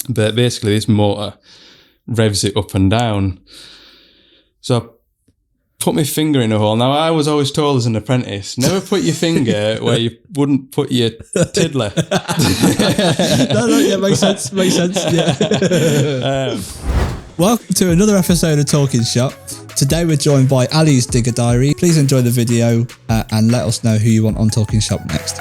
But basically this motor revs it up and down. So I put my finger in a hole. Now, I was always told as an apprentice, never put your finger where you wouldn't put your tiddler. Yeah, makes sense. Yeah. Welcome to another episode of Talkin Shop. Today we're joined by Ali's Digger Diary. Please enjoy the video and let us know who you want on Talkin Shop next.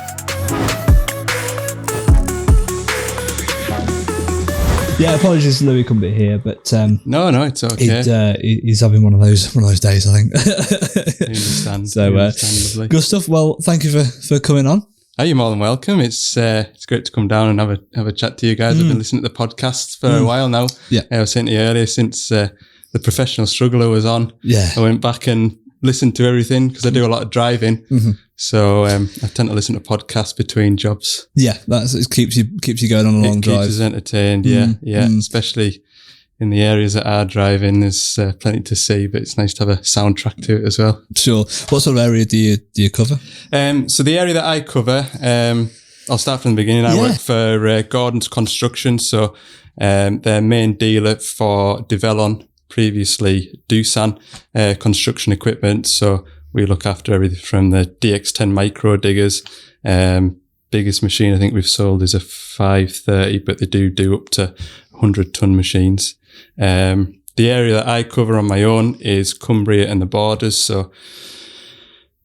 Yeah, apologies, Louis couldn't be here, but no, it's okay. He's having one of those days, I think. I understand. So, good stuff. Well, thank you for coming on. Oh, you're more than welcome. It's great to come down and have a chat to you guys. I've been listening to the podcasts for a while now. Yeah, I was saying to you earlier, since the Professional Struggler was on. Yeah, I went back and listened to everything because I do a lot of driving. Mm-hmm. So I tend to listen to podcasts between jobs. Yeah, it keeps you going on a long drive. It keeps us entertained. Yeah. Especially in the areas that are driving, there's plenty to see, but it's nice to have a soundtrack to it as well. Sure. What sort of area do you cover? So the area that I cover, I'll start from the beginning. I work for Gardners Construction, so their main dealer for Develon, previously Doosan, construction equipment. So we look after everything from the DX10 micro diggers. Biggest machine I think we've sold is a 530, but they do up to 100-ton machines. The area that I cover on my own is Cumbria and the borders. So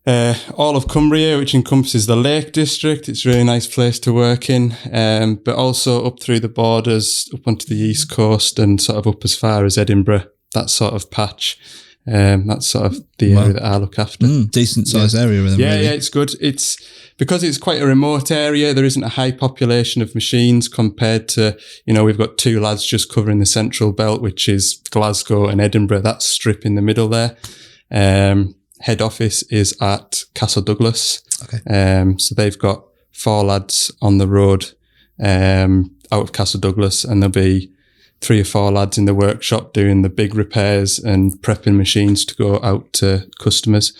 all of Cumbria, which encompasses the Lake District. It's a really nice place to work in, but also up through the borders, up onto the East Coast and sort of up as far as Edinburgh, that sort of patch. That's sort of the area that I look after. Decent sized area with them. Yeah, really. Yeah, it's good. It's because it's quite a remote area. There isn't a high population of machines compared to, we've got two lads just covering the central belt, which is Glasgow and Edinburgh. That strip in the middle there. Head office is at Castle Douglas. Okay. So they've got 4 lads on the road out of Castle Douglas, and there'll be 3 or 4 lads in the workshop doing the big repairs and prepping machines to go out to customers.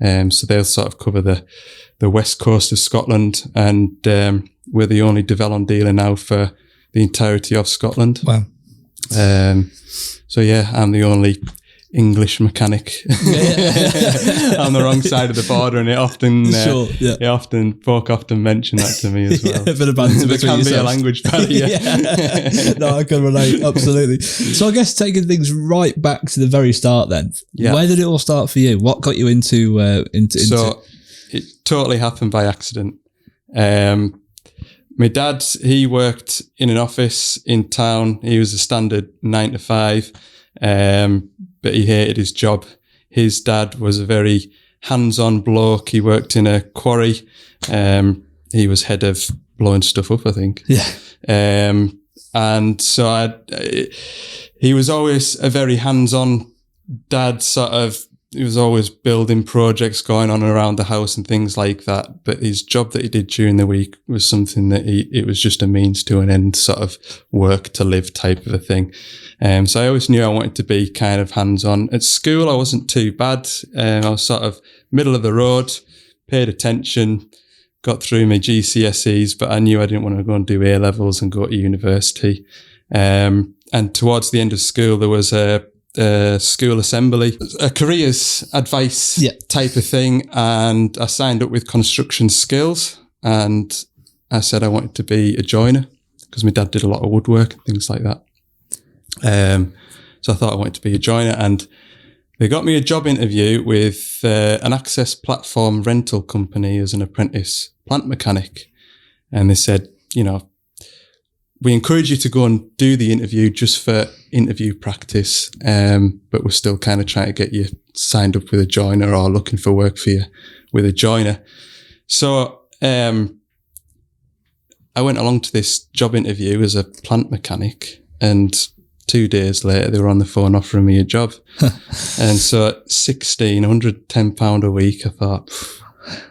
So they'll sort of cover the west coast of Scotland, and we're the only Develon dealer now for the entirety of Scotland. Wow. So yeah, I'm the only English mechanic on the wrong side of the border, and folk often mention that to me as well. A bit of banter there can be a language barrier. No, I can relate, absolutely. So I guess taking things right back to the very start then, where did it all start for you? What got you into So it totally happened by accident. My dad, he worked in an office in town. He was a standard 9 to 5. But he hated his job. His dad was a very hands-on bloke. He worked in a quarry. He was head of blowing stuff up, I think. Yeah. And so he was always a very hands-on dad, he was always building projects going on around the house and things like that. But his job that he did during the week was something that it was just a means to an end, sort of work to live type of a thing. So I always knew I wanted to be kind of hands-on. At school, I wasn't too bad. I was sort of middle of the road, paid attention, got through my GCSEs, but I knew I didn't want to go and do A-levels and go to university. And towards the end of school, there was a school assembly, a careers advice type of thing, and I signed up with construction skills, and I said I wanted to be a joiner because my dad did a lot of woodwork and things like that. So I thought I wanted to be a joiner, and they got me a job interview with an access platform rental company as an apprentice plant mechanic, and they said, we encourage you to go and do the interview just for interview practice, but we're still kind of trying to get you signed up with a joiner or looking for work for you with a joiner. So I went along to this job interview as a plant mechanic, and 2 days later they were on the phone offering me a job. And so at 16, £110 a week, I thought,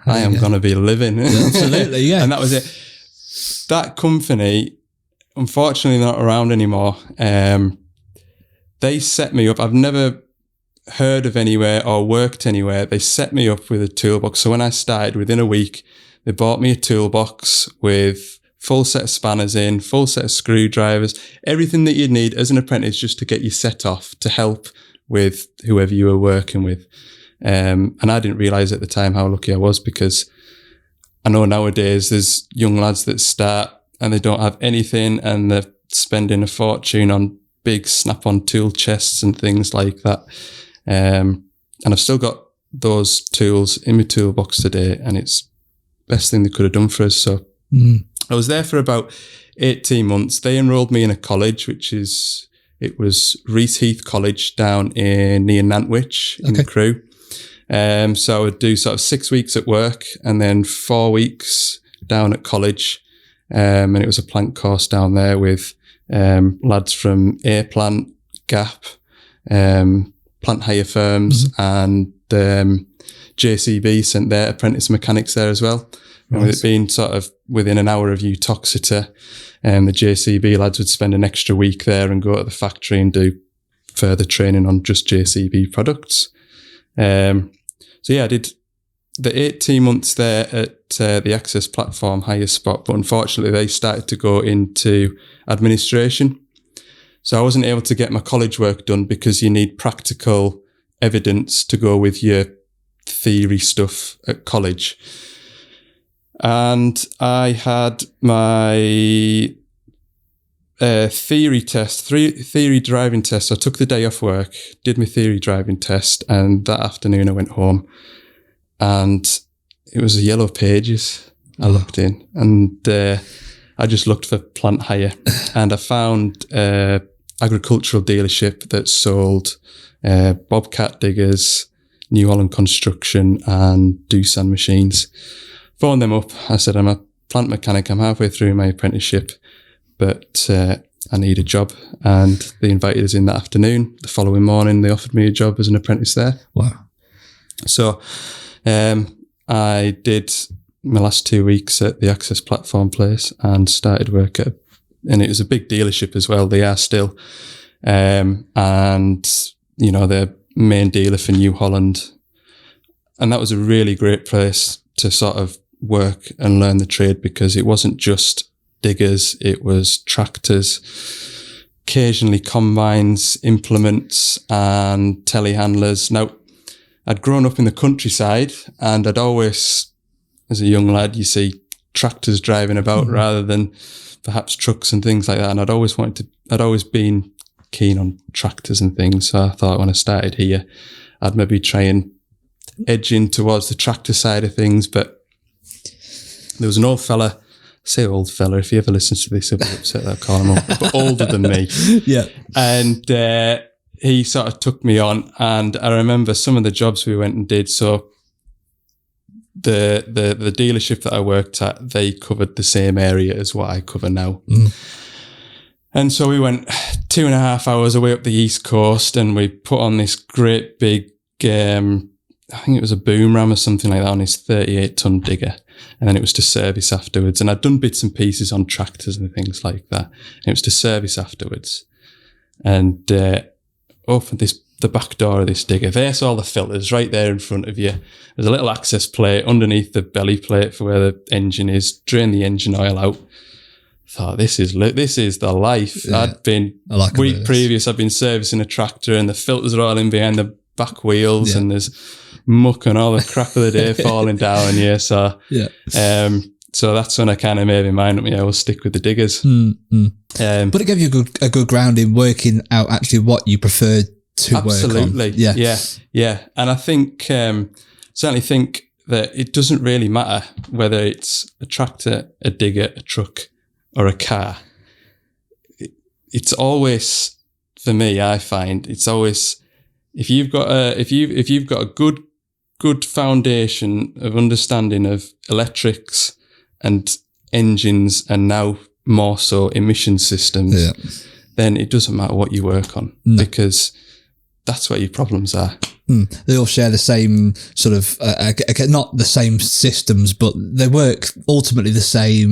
I am going to be living. Yeah, absolutely, yeah. And that was it. That company, unfortunately not around anymore. They set me up. I've never heard of anywhere or worked anywhere. They set me up with a toolbox. So when I started, within a week, they bought me a toolbox with full set of spanners in, full set of screwdrivers, everything that you'd need as an apprentice just to get you set off to help with whoever you were working with. And I didn't realise at the time how lucky I was, because I know nowadays there's young lads that start and they don't have anything and they're spending a fortune on big snap-on tool chests and things like that. And I've still got those tools in my toolbox today, and it's the best thing they could have done for us. So I was there for about 18 months. They enrolled me in a college, it was Reese Heath College down near Nantwich in the Crewe. So I would do sort of 6 weeks at work and then 4 weeks down at college. And it was a plant course down there with lads from A-Plant, Gap, plant hire firms, and JCB sent their apprentice mechanics there as well. And with it being sort of within an hour of Uttoxeter, the JCB lads would spend an extra week there and go to the factory and do further training on just JCB products. So yeah, I did the 18 months there at the Access Platform hire spot, but unfortunately they started to go into administration. So I wasn't able to get my college work done because you need practical evidence to go with your theory stuff at college. And I had my theory test, theory driving test. So I took the day off work, did my theory driving test, and that afternoon I went home and it was a Yellow Pages I looked in, and I just looked for plant hire and I found agricultural dealership that sold Bobcat diggers, New Holland Construction and Doosan machines. Phoned them up. I said, I'm a plant mechanic. I'm halfway through my apprenticeship, but I need a job. And they invited us in that afternoon. The following morning, they offered me a job as an apprentice there. Wow. So I did my last 2 weeks at the Access Platform place and started work and it was a big dealership as well. They are still. And, you know, they're main dealer for New Holland. And that was a really great place to sort of work and learn the trade, because it wasn't just diggers, it was tractors, occasionally combines, implements and telehandlers. Now, I'd grown up in the countryside and I'd always, as a young lad, you see tractors driving about rather than perhaps trucks and things like that. And I'd always been keen on tractors and things. So I thought when I started here, I'd maybe try and edge in towards the tractor side of things. But there was an old fella, I say old fella, if he ever listens to this, he'll be upset that I call him up, but older than me. Yeah. And he sort of took me on, and I remember some of the jobs we went and did. So the dealership that I worked at, they covered the same area as what I cover now. And so we went 2.5 hours away up the East Coast, and we put on this great big, I think it was a boom ram or something like that, on his 38-ton digger. And then it was to service afterwards. And I'd done bits and pieces on tractors and things like that. And it was to service afterwards. And opened the back door of this digger. There's all the filters right there in front of you. There's a little access plate underneath the belly plate for where the engine is. Drain the engine oil out. Thought, this is the life. Yeah. I'd been, week previous, I'd been servicing a tractor and the filters are all in behind the back wheels, and there's muck and all the crap of the day falling down. Yeah. So, so that's when I kind of made my mind up. Yeah, we'll stick with the diggers. But it gave you a good ground in working out actually what you preferred to work on. Absolutely. Yeah. And I think, certainly think that it doesn't really matter whether it's a tractor, a digger, a truck, or a car. It's always, for me, I find it's always, if you've got a good foundation of understanding of electrics and engines, and now more so emission systems, then it doesn't matter what you work on, because that's where your problems are. They all share the same sort of, not the same systems, but they work ultimately the same,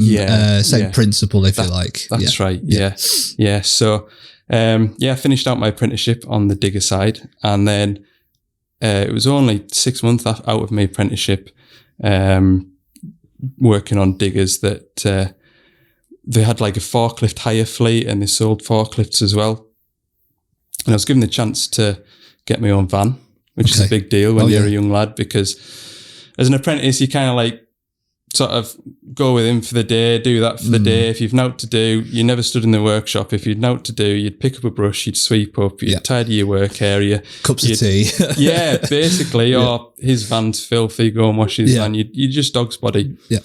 principle, if you like. That's right. Yeah. So, I finished out my apprenticeship on the digger side, and then it was only 6 months out of my apprenticeship, working on diggers, that they had like a forklift hire fleet, and they sold forklifts as well. And I was given the chance to get my own van, which is a big deal when you're a young lad, because as an apprentice, you kind of like sort of go with him for the day, do that for the day. If you've naught to do, you never stood in the workshop. If you'd naught to do, you'd pick up a brush, you'd sweep up, you'd tidy your work area. Cups of tea. Yeah, basically. Or his van's filthy, go and wash his van. You just dog's body. Yeah.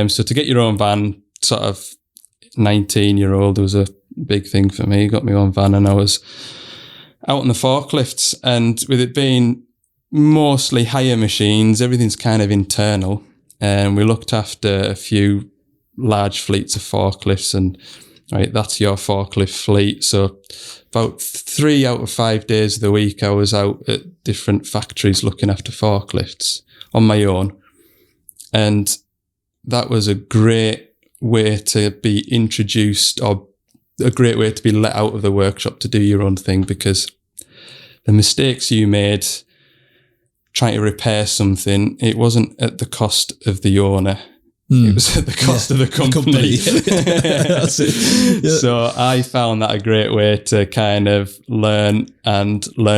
So to get your own van, sort of 19-year-old, was a big thing for me. Got my own van, and I was out on the forklifts, and with it being mostly hire machines, everything's kind of internal. And we looked after a few large fleets of forklifts, and right, that's your forklift fleet. So about 3 out of 5 days of the week, I was out at different factories looking after forklifts on my own. And that was a great way to be introduced, or a great way to be let out of the workshop to do your own thing, because the mistakes you made trying to repair something, it wasn't at the cost of the owner. It was at the cost of the company. That's it. Yeah. So I found that a great way to kind of learn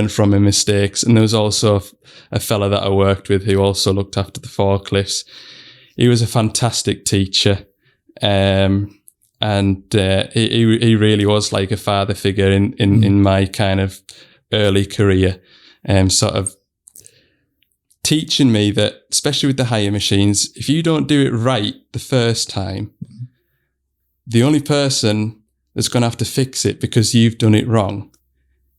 from my mistakes. And there was also a fella that I worked with who also looked after the forklifts. He was a fantastic teacher. And he really was like a father figure in my kind of early career, sort of teaching me that, especially with the hire machines, if you don't do it right the first time, the only person that's going to have to fix it because you've done it wrong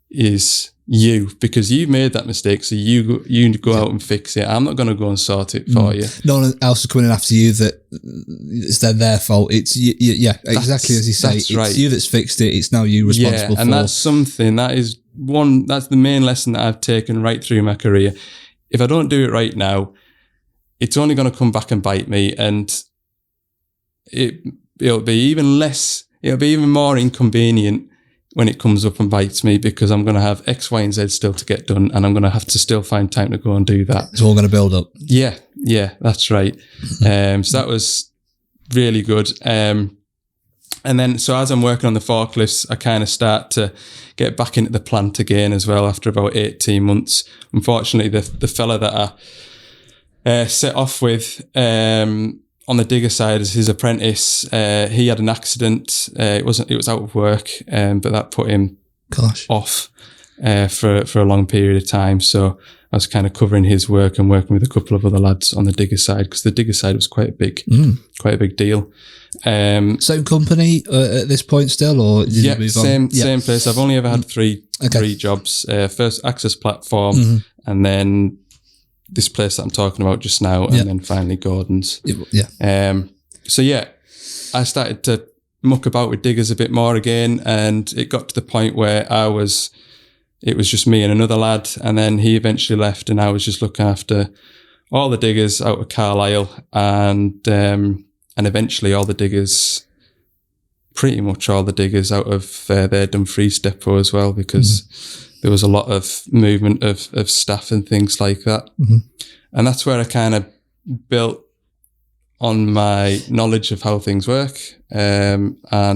is you, because you've made that mistake. So you go out and fix it. I'm not going to go and sort it for you. No one else is coming in after you that it's their fault. It's exactly as you say. It's right. You that's fixed it. It's now you responsible for. And that's something that's the main lesson that I've taken right through my career. If I don't do it right now, it's only going to come back and bite me, and it'll be even more inconvenient when it comes up and bites me, because I'm going to have X, Y, and Z still to get done, and I'm going to have to still find time to go and do that. It's all going to build up. Yeah, that's right. So that was really good. And then, so as I'm working on the forklifts, I kind of start to get back into the plant again as well after about 18 months. Unfortunately, the fella that I set off with on the digger side as his apprentice, he had an accident. It was out of work, but that put him off for a long period of time. So I was kind of covering his work and working with a couple of other lads on the digger side, because the digger side was quite a big deal. Same company at this point still, or did you move on? Same place. I've only ever had three jobs. First Access Platform, and then this place that I'm talking about just now, and then finally Gardners. So I started to muck about with diggers a bit more again, and it got to the point where it was just me and another lad, and then he eventually left, and I was just looking after all the diggers out of Carlisle, and eventually pretty much all the diggers out of their Dumfries depot as well, because there was a lot of movement of staff and things like that. And that's where I kind of built on my knowledge of how things work. And I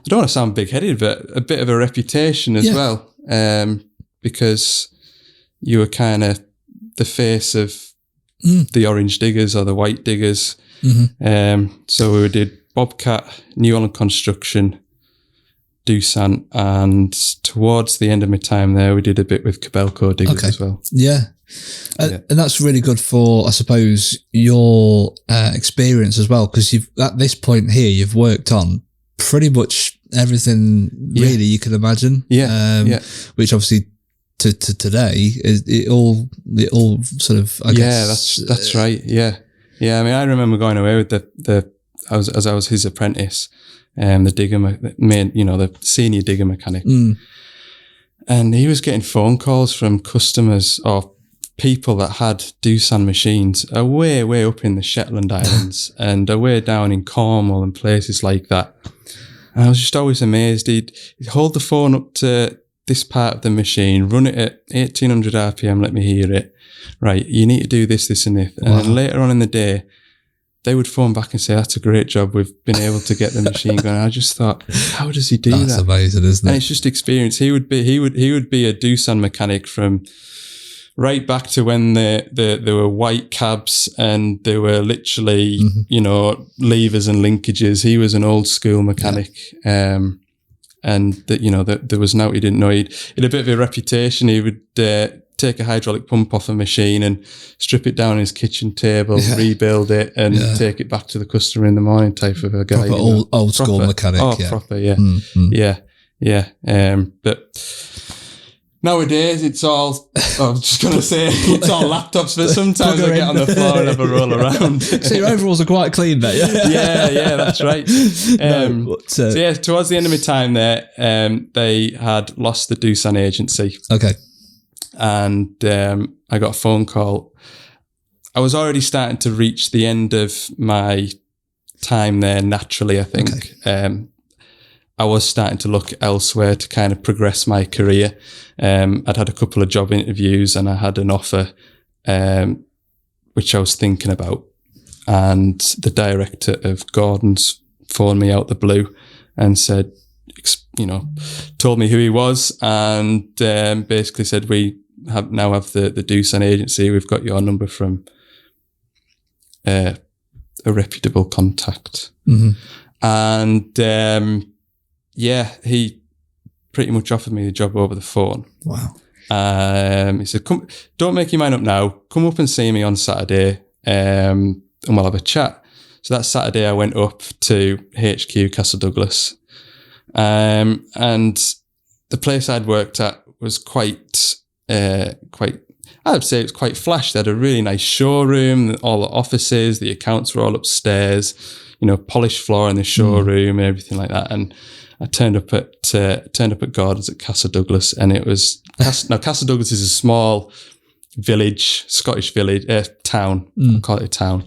don't want to sound big-headed, but a bit of a reputation as well, because you were kind of the face of the orange diggers or the white diggers. So we did Bobcat, New Holland Construction, Doosan, and towards the end of my time there, we did a bit with Cabelco diggers as well. And that's really good for, I suppose, your experience as well, because at this point here, you've worked on pretty much everything really you can imagine. Which obviously to today is it all sort of I guess. That's right. I mean, I remember going away with as I was his apprentice, the digger the senior digger mechanic, and he was getting phone calls from customers or people that had Doosan machines way up in the Shetland Islands and away down in Cornwall and places like that. And I was just always amazed. He'd hold the phone up to this part of the machine, run it at 1800 RPM, let me hear it. Right, you need to do this, and this. And then later on in the day, they would phone back and say, "That's a great job. We've been able to get the machine going." I just thought, how does he do that? That's amazing, isn't it? And it's just experience. He would be a Doosan mechanic from right back to when there were white cabs and there were literally, levers and linkages. He was an old school mechanic. And that, there was no, he didn't know. He had a bit of a reputation. He would take a hydraulic pump off a machine and strip it down on his kitchen table, rebuild it, and take it back to the customer in the morning type of a guy. Proper old school mechanic. Oh, proper, yeah. But nowadays it's all, I'm just going to say, it's all laptops, but sometimes I get on the floor and have a roll around. So your overalls are quite clean, mate. Yeah, that's right. So towards the end of my time there, they had lost the Doosan agency. Okay. And I got a phone call. I was already starting to reach the end of my time there naturally, I think. Okay. I was starting to look elsewhere to kind of progress my career. I'd had a couple of job interviews and I had an offer, which I was thinking about. And the director of Gardners phoned me out the blue and said, told me who he was and basically said, we now have the Doosan agency. We've got your number from a reputable contact. Mm-hmm. And he pretty much offered me the job over the phone. Wow. He said, "Come, don't make your mind up now. Come up and see me on Saturday and we'll have a chat." So that Saturday I went up to HQ Castle Douglas. And the place I'd worked at was quite, I would say it was quite flash. They had a really nice showroom, all the offices, the accounts were all upstairs, polished floor in the showroom and everything like that. And I turned up at Gardners at Castle Douglas, and it was, now Castle Douglas is a small village, Scottish village, town, I'll call it a town.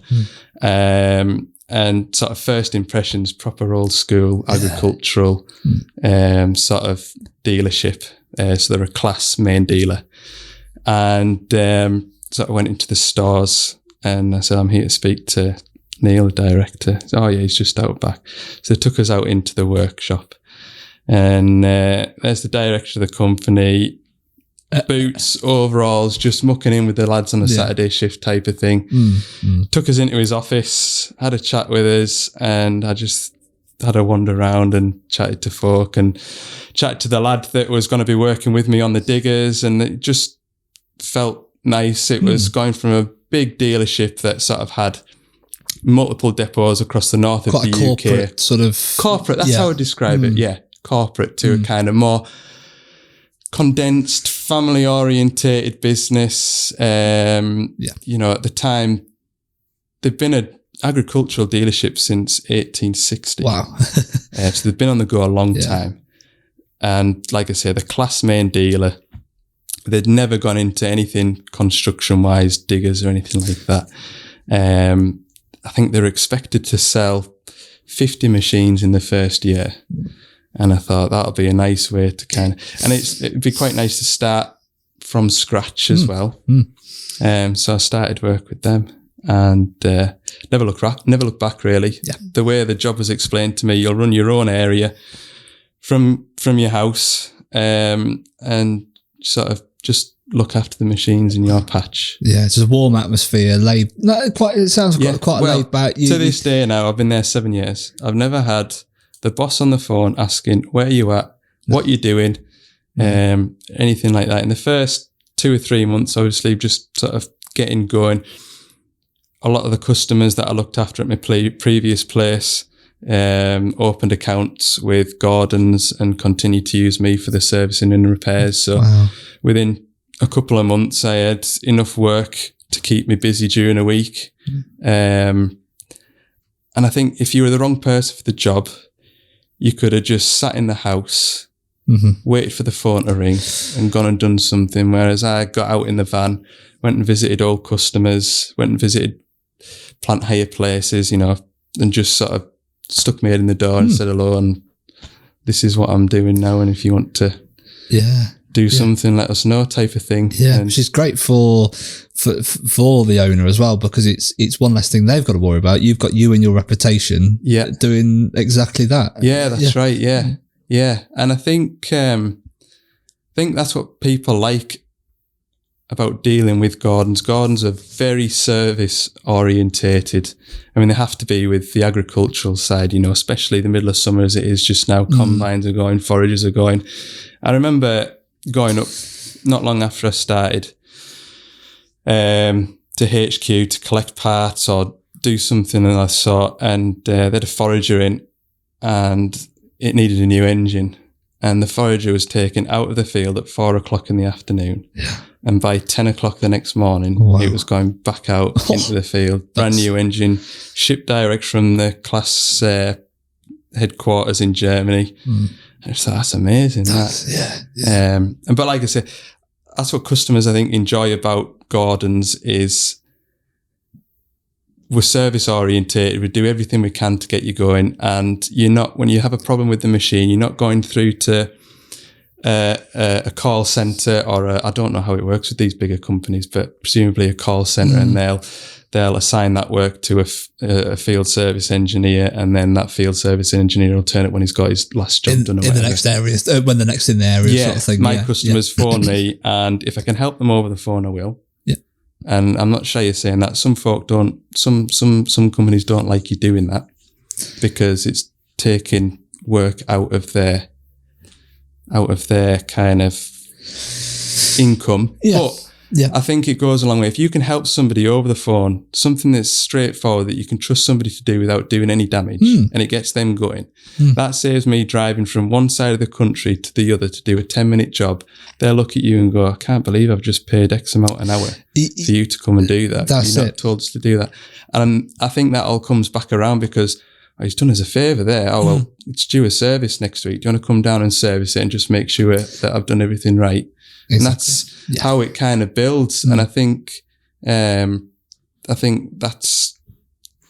And sort of first impressions, proper old school, agricultural, sort of dealership. So they're a class main dealer. And so I went into the stores and I said, "I'm here to speak to Neil, the director." Said, "Oh yeah, he's just out back." So they took us out into the workshop. And there's the director of the company, boots, overalls, just mucking in with the lads on a Saturday shift type of thing. Took us into his office, had a chat with us, and I just had a wander around and chatted to folk and chatted to the lad that was going to be working with me on the diggers, and it just felt nice. It was going from a big dealership that sort of had multiple depots across the north of the UK. Corporate sort of... Corporate, that's how I would describe it, yeah. Corporate to a kind of more condensed, family-orientated business. At the time, they've been an agricultural dealership since 1860. Wow. So they've been on the go a long time. And like I say, the class main dealer, they'd never gone into anything construction-wise, diggers or anything like that. I think they're expected to sell 50 machines in the first year. And I thought that'll be a nice way to kind of, and it'd be quite nice to start from scratch as well. So I started work with them and never looked back really. Yeah. The way the job was explained to me, you'll run your own area from your house and sort of just look after the machines in your patch. Yeah, it's a warm atmosphere. It sounds quite laid back. To this day now, I've been there 7 years. I've never had the boss on the phone asking, "Where are you at? What you doing?" Anything like that. In the first 2 or 3 months, obviously, just sort of getting going. A lot of the customers that I looked after at my previous place opened accounts with Gardners and continued to use me for the servicing and repairs. So within a couple of months, I had enough work to keep me busy during a week. And I think if you were the wrong person for the job, you could have just sat in the house, waited for the phone to ring and gone and done something. Whereas I got out in the van, went and visited old customers, went and visited plant hire places, and just sort of stuck my head in the door and said hello. And this is what I'm doing now. And if you want to do something, let us know type of thing. Yeah, which is great for the owner as well, because it's one less thing they've got to worry about. You've got you and your reputation doing exactly that. Yeah, that's right. Yeah. And I think that's what people like about dealing with Gardners. Gardners are very service orientated. I mean, they have to be with the agricultural side, especially the middle of summer as it is just now. Combines are going, foragers are going. I remember going up not long after I started to HQ to collect parts or do something of that sort, and they had a forager in and it needed a new engine, and the forager was taken out of the field at 4:00 in the afternoon. Yeah. And by 10 o'clock the next morning, it was going back out into the field. Brand new engine, shipped direct from the class headquarters in Germany. And so that's amazing. But like I say, that's what customers I think enjoy about Gardners is we're service orientated. We do everything we can to get you going. And you're not, when you have a problem with the machine, you're not going through to a call center or I don't know how it works with these bigger companies, but presumably a call center, and they'll assign that work to a field service engineer, and then that field service engineer will turn it when he's got his last job done. In the next area, when the next in the area sort of thing. My customers phone me, and if I can help them over the phone, I will. Yeah. And I'm not shy of saying that. Some folk don't, some companies don't like you doing that because it's taking work out of their kind of income. But I think it goes a long way. If you can help somebody over the phone, something that's straightforward that you can trust somebody to do without doing any damage, and it gets them going, that saves me driving from one side of the country to the other to do a 10-minute job. They'll look at you and go, I can't believe I've just paid X amount an hour for you to come and do that. You're not told us to do that. And I think that all comes back around because he's done us a favour there. Oh, well, it's due a service next week. Do you want to come down and service it and just make sure that I've done everything right? Exactly. And that's how it kind of builds. And I think that's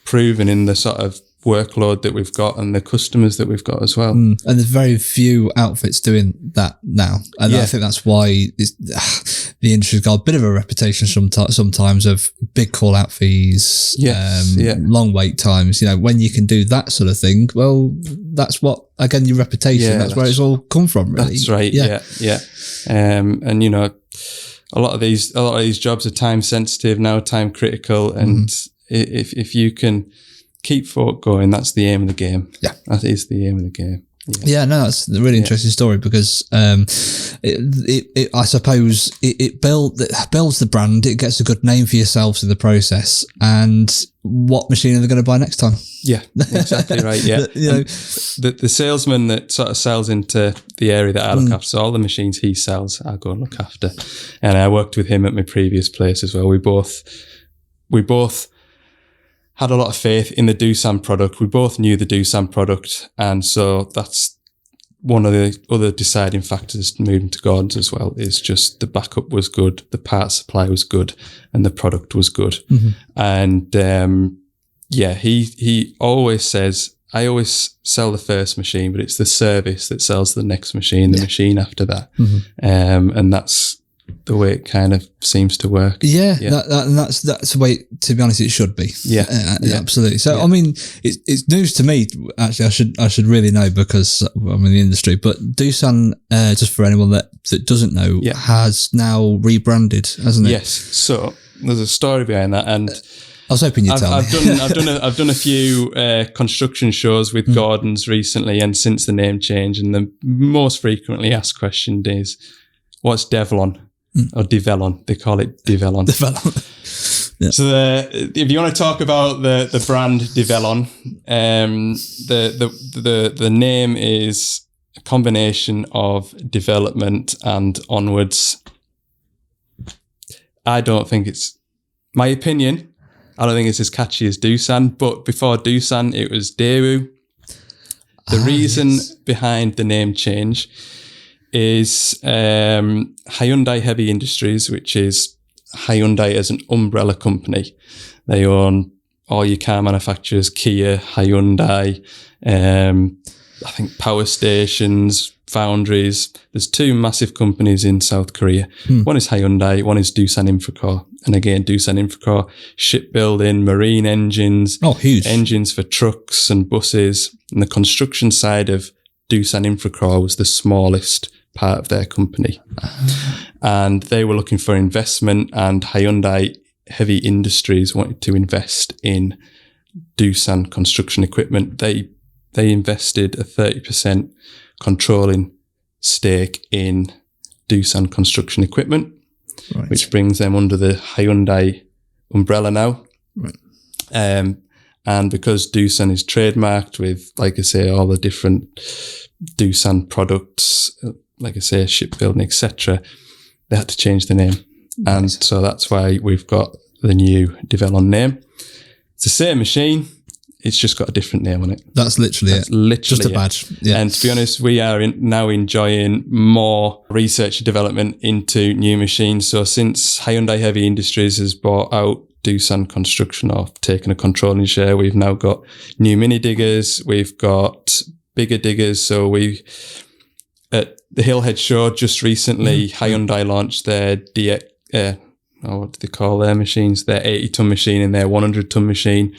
proven in the sort of workload that we've got and the customers that we've got as well. And there's very few outfits doing that now. And I think that's why the industry's got a bit of a reputation sometimes of big call out fees, long wait times. When you can do that sort of thing, well, that's what, again, your reputation, that's where it's all come from, really. That's right. Yeah. And a lot of these jobs are time sensitive now, time critical. And if you can keep folk going, that's the aim of the game. Yeah. That is the aim of the game. That's a really interesting story because I suppose it builds the brand. It gets a good name for yourselves in the process. And what machine are they going to buy next time? Yeah, exactly right. Yeah, the salesman that sort of sells into the area that I look after, so all the machines he sells, I go and look after. And I worked with him at my previous place as well. We both had a lot of faith in the Doosan product. We both knew the Doosan product. And so that's one of the other deciding factors moving to Gardners as well, is just the backup was good, the part supply was good, and the product was good. And he always says, I always sell the first machine, but it's the service that sells the next machine, the machine after that. And that's the way it kind of seems to work. That's the way, to be honest, it should be. Absolutely. So I mean, it's news to me. Actually, I should really know because I'm in the industry. But Doosan, just for anyone that doesn't know, has now rebranded, hasn't it? Yes. So there's a story behind that, and I was hoping you'd tell me. I've done a few construction shows with Gardners recently, and since the name change, and the most frequently asked question is, what's Develon? Or Develon, they call it Develon. So if you want to talk about the brand Develon, the name is a combination of development and onwards. I don't think it's, my opinion, I don't think it's as catchy as Doosan, but before Doosan it was Daewoo. The reason behind the name change is Hyundai Heavy Industries, which is Hyundai as an umbrella company. They own all your car manufacturers, Kia, Hyundai, I think power stations, foundries. There's 2 massive companies in South Korea. One is Hyundai, one is Doosan Infracore. And again, Doosan Infracore, shipbuilding, marine engines. Oh, huge. Engines for trucks and buses. And the construction side of Doosan Infracore was the smallest part of their company. And they were looking for investment, and Hyundai Heavy Industries wanted to invest in Doosan construction equipment. They invested a 30% controlling stake in Doosan construction equipment, which brings them under the Hyundai umbrella now. Right. And because Doosan is trademarked with, like I say, all the different Doosan products, like I say, shipbuilding, etc., they had to change the name. And so that's why we've got the new Develon name. It's the same machine. It's just got a different name on it. That's literally just a badge. Yeah. And to be honest, we are now enjoying more research and development into new machines. So since Hyundai Heavy Industries has bought out Doosan Construction, or taken a controlling share, we've now got new mini diggers. We've got bigger diggers. So at the Hillhead show just recently, Hyundai launched their what do they call their machines? Their 80-ton machine and their 100-ton machine.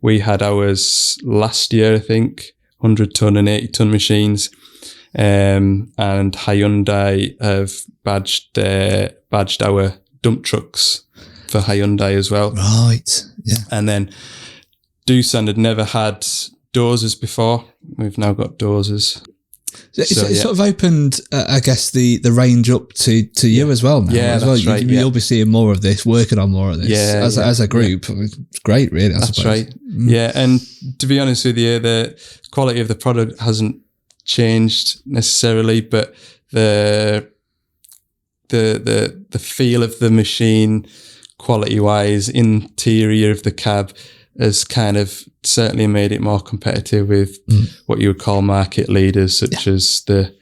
We had ours last year, I think, 100-ton and 80-ton machines. And Hyundai have badged our dump trucks for Hyundai as well. Right, yeah. And then Doosan had never had dozers before. We've now got dozers. It's sort of opened, I guess, the range up to you as well now. Yeah, that's right. You'll be seeing more of this, working on more of this as a group. It's great, really. That's right. Yeah, and to be honest with you, the quality of the product hasn't changed necessarily, but the feel of the machine, quality-wise, interior of the cab, has kind of certainly made it more competitive with what you would call market leaders, such as the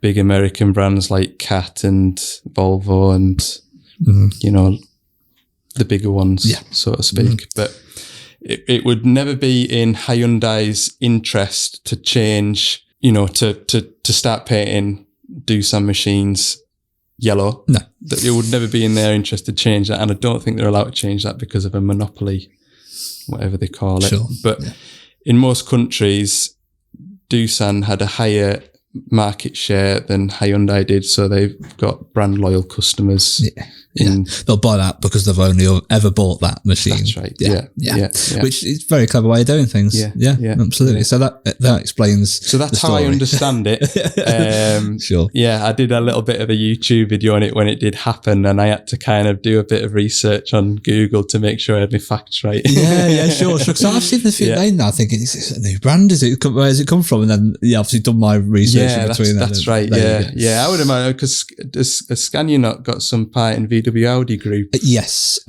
big American brands like Cat and Volvo and, you know, the bigger ones, so to speak. But it would never be in Hyundai's interest to change, you know, to start painting Doosan machines yellow. No. It would never be in their interest to change that. And I don't think they're allowed to change that because of a monopoly, whatever they call it. But in most countries, Doosan had a higher market share than Hyundai did, so they've got brand loyal customers. They'll buy that because they've only ever bought that machine. That's right. Yeah. Which is a very clever way of doing things. Yeah, absolutely. So that explains. So that's how I understand it. Sure. Yeah, I did a little bit of a YouTube video on it when it did happen, and I had to kind of do a bit of research on Google to make sure I had my facts right. Sure. So I've seen this name now, thinking, is this a new brand? Where does it come from? And then obviously done my research in between. That's right. I would imagine, because has Scania not got some part in VW Audi group? Yes,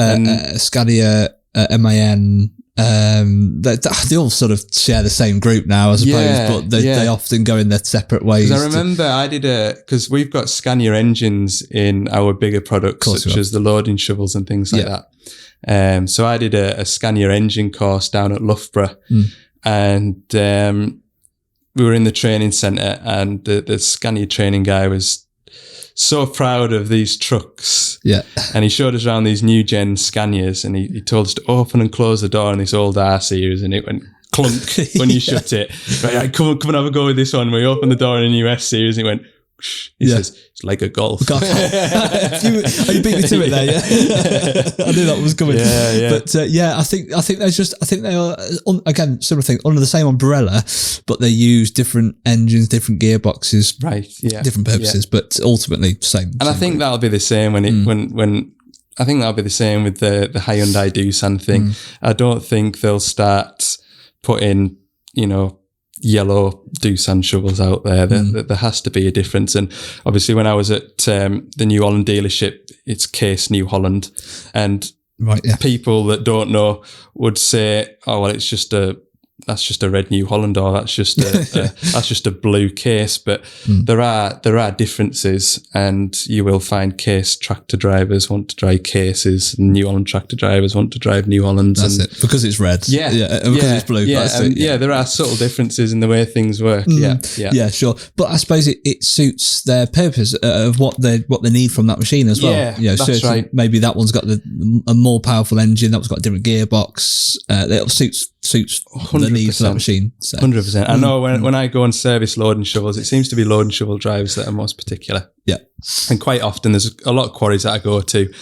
Scania, MAN. They all sort of share the same group now, I suppose, but they often go in their separate ways. I remember because we've got Scania engines in our bigger products, such as the loading shovels and things like that. So I did a Scania engine course down at Loughborough, and we were in the training centre, and the Scania training guy was so proud of these trucks. Yeah. And he showed us around these new gen Scanias, and he told us to open and close the door on this old R series, and it went clunk when you shut it. Right, come and have a go with this one. We opened the door in a new S series, and it went whoosh. He says, it's like a Golf. You beat me to it there, yeah. I knew that was coming. But I think they are, again, similar thing, under the same umbrella, but they use different engines, different gearboxes, different purposes, but ultimately same. And I think that'll be the same when I think that'll be the same with the Hyundai Doosan thing. I don't think they'll start putting, yellow Doosan shovels out there. There has to be a difference. And obviously when I was at the New Holland dealership, it's Case New Holland, and people that don't know would say, oh, well, it's just a that's just a red New Holland, or that's just that's just a blue case. But there are differences, and you will find case tractor drivers want to drive cases, and New Holland tractor drivers want to drive New Hollands. That's it, because it's red. Because it's blue. Yeah, there are subtle differences in the way things work. Yeah, sure. But I suppose it suits their purpose of what they need from that machine as well. Yeah, that's right. Maybe that one's got a more powerful engine. That one's got a different gearbox. It suits 100%. the need for that machine. So. 100%. I know when I go and service loading shovels, it seems to be loading shovel drivers that are most particular. Yeah. And quite often there's a lot of quarries that I go to,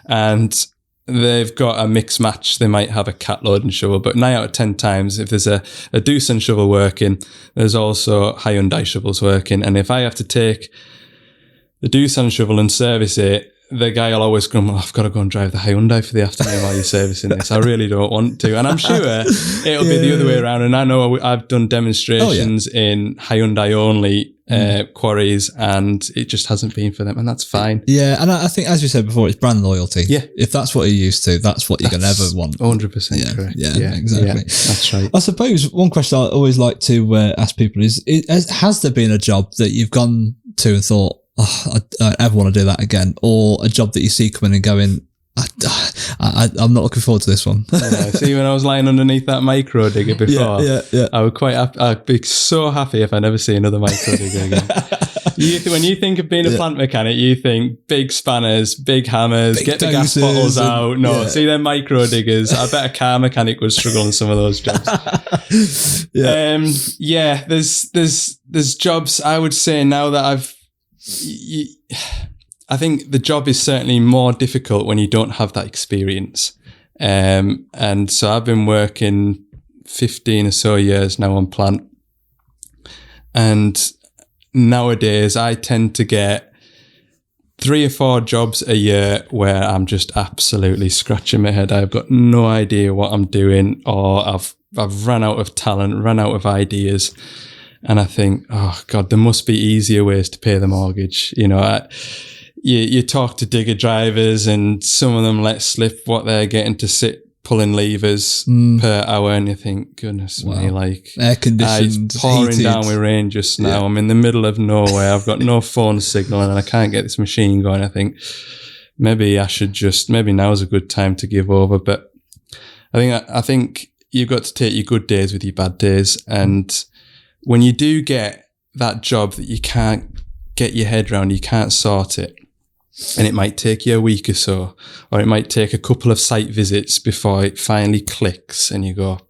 and they've got a mix match. They might have a cat loading shovel, but 9 out of 10 times, if there's a Doosan shovel working, there's also Hyundai shovels working. And if I have to take the Doosan shovel and service it, the guy will always grumble, I've got to go and drive the Hyundai for the afternoon while you're servicing this. I really don't want to. And I'm sure it'll be the other way around. And I know I've done demonstrations in Hyundai only quarries, and it just hasn't been for them, and that's fine. Yeah, and I think, as you said before, it's brand loyalty. Yeah. If that's what you're used to, that's what you're going to ever want. 100% correct. Yeah, exactly. Yeah, that's right. I suppose one question I always like to ask people is, has there been a job that you've gone to and thought, I don't ever want to do that again, or a job that you see coming and going, I'm not looking forward to this one? See, when I was lying underneath that micro digger before, I would I'd be so happy if I never see another micro digger again. When you think of being a plant mechanic, you think big spanners, big hammers, get the gas bottles out. No, see them micro diggers. I bet a car mechanic would struggle on some of those jobs. There's jobs, I would say, now that I think the job is certainly more difficult when you don't have that experience. And so I've been working 15 or so years now on plant. And nowadays I tend to get 3 or 4 jobs a year where I'm just absolutely scratching my head. I've got no idea what I'm doing, or I've run out of talent, run out of ideas. And I think, oh God, there must be easier ways to pay the mortgage. You know, you talk to digger drivers, and some of them let slip what they're getting to sit pulling levers per hour, and you think, goodness me, like air conditioned, it's pouring heated down with rain just now. I'm in the middle of nowhere. I've got no phone signal, and I can't get this machine going. I think maybe now's a good time to give over. But I think you've got to take your good days with your bad days, and when you do get that job that you can't get your head around, you can't sort it, and it might take you a week or so, or it might take a couple of site visits before it finally clicks and you go,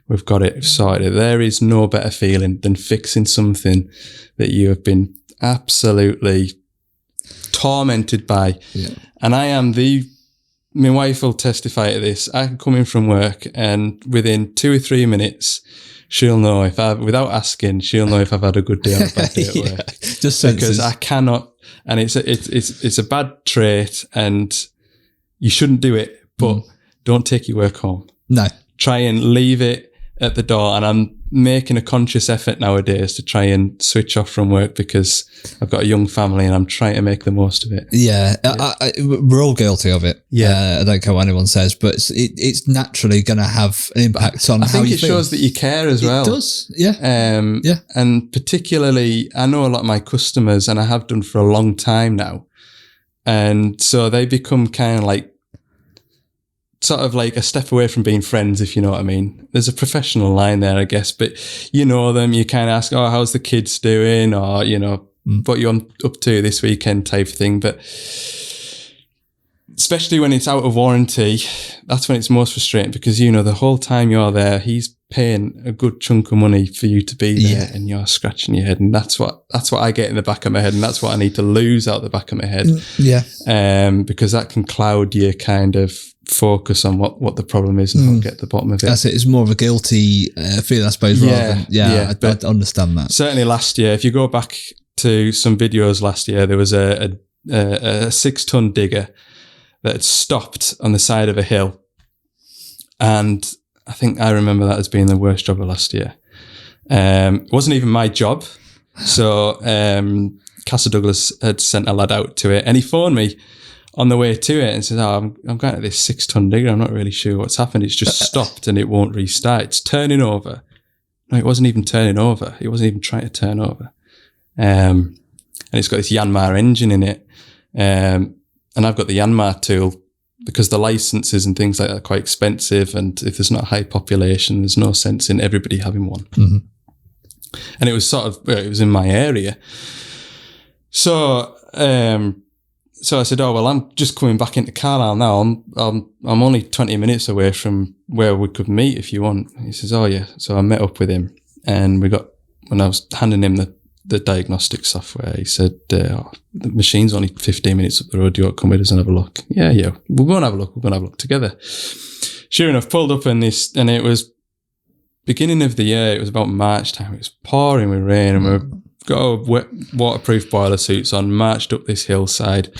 we've got it sorted. There is no better feeling than fixing something that you have been absolutely tormented by. Yeah. And my wife will testify to this. I can come in from work, and within 2 or 3 minutes, she'll know without asking, she'll know if I've had a good day or a bad day at work. Just senses. Because I cannot, and it's a bad trait, and you shouldn't do it, but don't take your work home. No. Try and leave it at the door, and I'm making a conscious effort nowadays to try and switch off from work, because I've got a young family and I'm trying to make the most of it. Yeah. We're all guilty of it. Yeah. I don't care what anyone says, but it's naturally going to have an impact on how you feel. I think it shows that you care as well. It does. Yeah. And particularly, I know a lot of my customers, and I have done for a long time now. And so they become kind of like, sort of like a step away from being friends, if you know what I mean. There's a professional line there, I guess, but you know them, you kind of ask, oh, how's the kids doing? Or, you know, what you up to this weekend type thing. But especially when it's out of warranty, that's when it's most frustrating, because, you know, the whole time you're there, he's paying a good chunk of money for you to be there, and you're scratching your head. And that's what I get in the back of my head, and that's what I need to lose out the back of my head. Because that can cloud your kind of focus on what the problem is and how to get to the bottom of it. That's it. It's more of a guilty feeling, I suppose, rather than, I understand that. Certainly last year, if you go back to some videos last year, there was a 6-ton digger that had stopped on the side of a hill. And I think I remember that as being the worst job of last year. It wasn't even my job. So Casa Douglas had sent a lad out to it, and he phoned me on the way to it and says, I'm going to this 6-ton digger. I'm not really sure what's happened. It's just stopped and it won't restart. It's turning over. No, it wasn't even turning over. It wasn't even trying to turn over. And it's got this Yanmar engine in it. And I've got the Yanmar tool because the licenses and things like that are quite expensive. And if there's not a high population, there's no sense in everybody having one. Mm-hmm. And it was it was in my area. So I said, oh, well, I'm just coming back into Carlisle now. I'm only 20 minutes away from where we could meet if you want. He says, oh, yeah. So I met up with him and when I was handing him the diagnostic software, he said, the machine's only 15 minutes up the road. Do you want to come with us and have a look? Yeah. We'll go and have a look. We're going to have a look together. Sure enough, pulled up and it was beginning of the year. It was about March time. It was pouring with rain and we got our wet, waterproof boiler suits on, marched up this hillside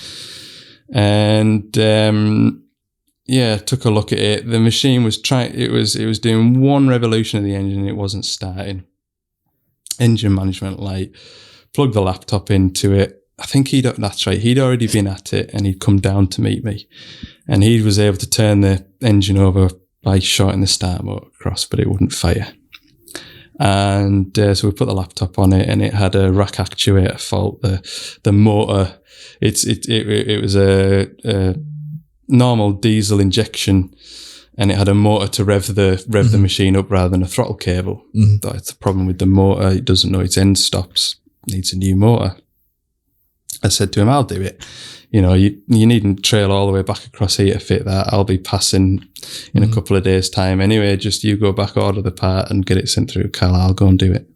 and took a look at it. The machine was it was doing one revolution of the engine and it wasn't starting. Engine management light, plugged the laptop into it. I think he'd already been at it and he'd come down to meet me and he was able to turn the engine over by shorting the start motor across, but it wouldn't fire. And so we put the laptop on it and it had a rack actuator fault. The motor, it was a normal diesel injection and it had a motor to rev the machine up rather than a throttle cable. Mm-hmm. That's the problem with the motor. It doesn't know its end stops, needs a new motor. I said to him, I'll do it. You know, you needn't trail all the way back across here to fit that. I'll be passing in a couple of days' time anyway. Just you go back, order the part and get it sent through Carlisle. I'll go and do it.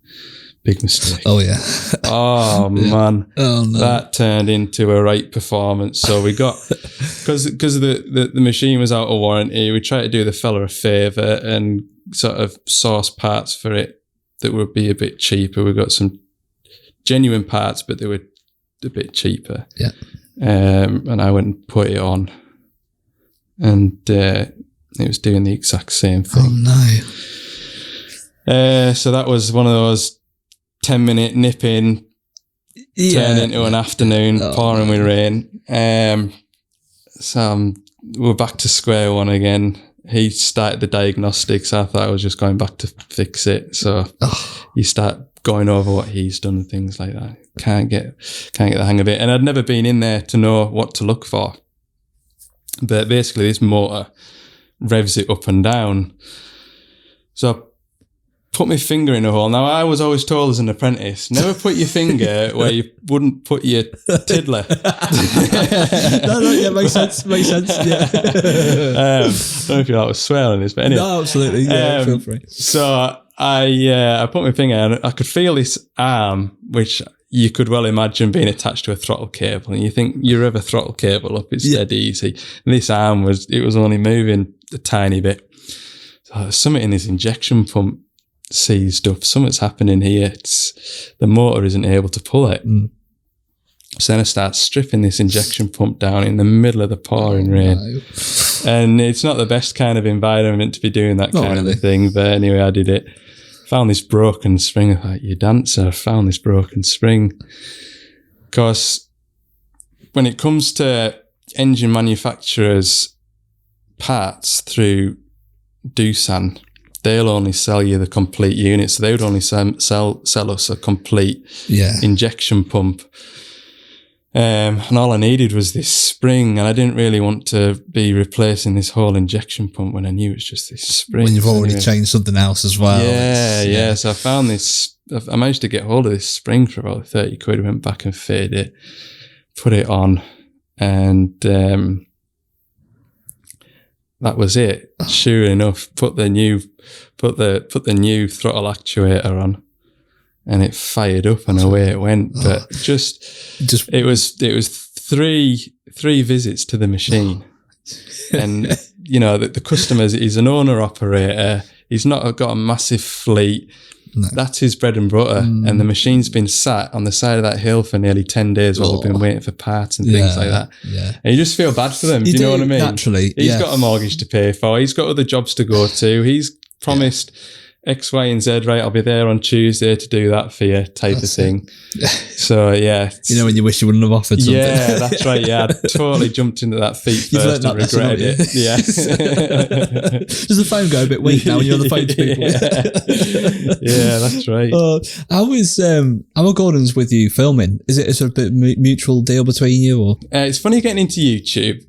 Big mistake. Oh, yeah. Oh, yeah. Man. Oh, no. That turned into a right performance. So we got, because the machine was out of warranty, we tried to do the fella a favour and sort of source parts for it that would be a bit cheaper. We got some genuine parts, but they were a bit cheaper. Yeah. And I went and put it on and it was doing the exact same thing. Oh, no. So that was one of those 10-minute nip in, turn into an afternoon, pouring with rain. So we're back to square one again. He started the diagnostics. I thought I was just going back to fix it. So you start going over what he's done and things like that. Can't get the hang of it. And I'd never been in there to know what to look for. But basically this motor revs it up and down. So I put my finger in a hole. Now, I was always told as an apprentice, never put your finger where you wouldn't put your tiddler. Yeah, makes sense, yeah. I don't know if you like was swearing this, but anyway. No, absolutely, yeah, feel free. So I put my finger and I could feel this arm, which you could well imagine being attached to a throttle cable, and you think you rev a throttle cable up, it's dead easy. And this arm was only moving a tiny bit. So there's something in this injection pump seized up. Something's happening here. The motor isn't able to pull it. So then I start stripping this injection pump down in the middle of the pouring rain. No. And it's not the best kind of environment to be doing that kind of thing. But anyway, I did it. Found this broken spring. I thought, you dancer, I found this broken spring. Because when it comes to engine manufacturers' parts through Doosan, they'll only sell you the complete unit. So they would only sell us a complete injection pump. And all I needed was this spring, and I didn't really want to be replacing this whole injection pump when I knew it was just this spring. When you've already changed something else as well. Yeah. So I found this, I managed to get hold of this spring for about 30 quid. I went back and fitted it, put it on, and that was it. Sure enough, put the new throttle actuator on, and it fired up and away it went. But it was three visits to the machine, and you know the customer is an owner operator. He's not got a massive fleet. No. That's his bread and butter, and the machine's been sat on the side of that hill for nearly 10 days while we've been waiting for parts and things like that. Yeah. And you just feel bad for them. Do you know what I mean? Naturally. He's got a mortgage to pay for. He's got other jobs to go to. He's promised X, Y, and Z, right, I'll be there on Tuesday to do that for you type of thing. So, yeah. You know when you wish you wouldn't have offered something? Yeah, that's right. Yeah, I totally jumped into that feet first and regretted it. Yeah. Does the phone go a bit weak now when you're on the phone to people? Yeah, that's right. How are Gordon's with you filming? Is it a sort of bit mutual deal between you? Or it's funny getting into YouTube.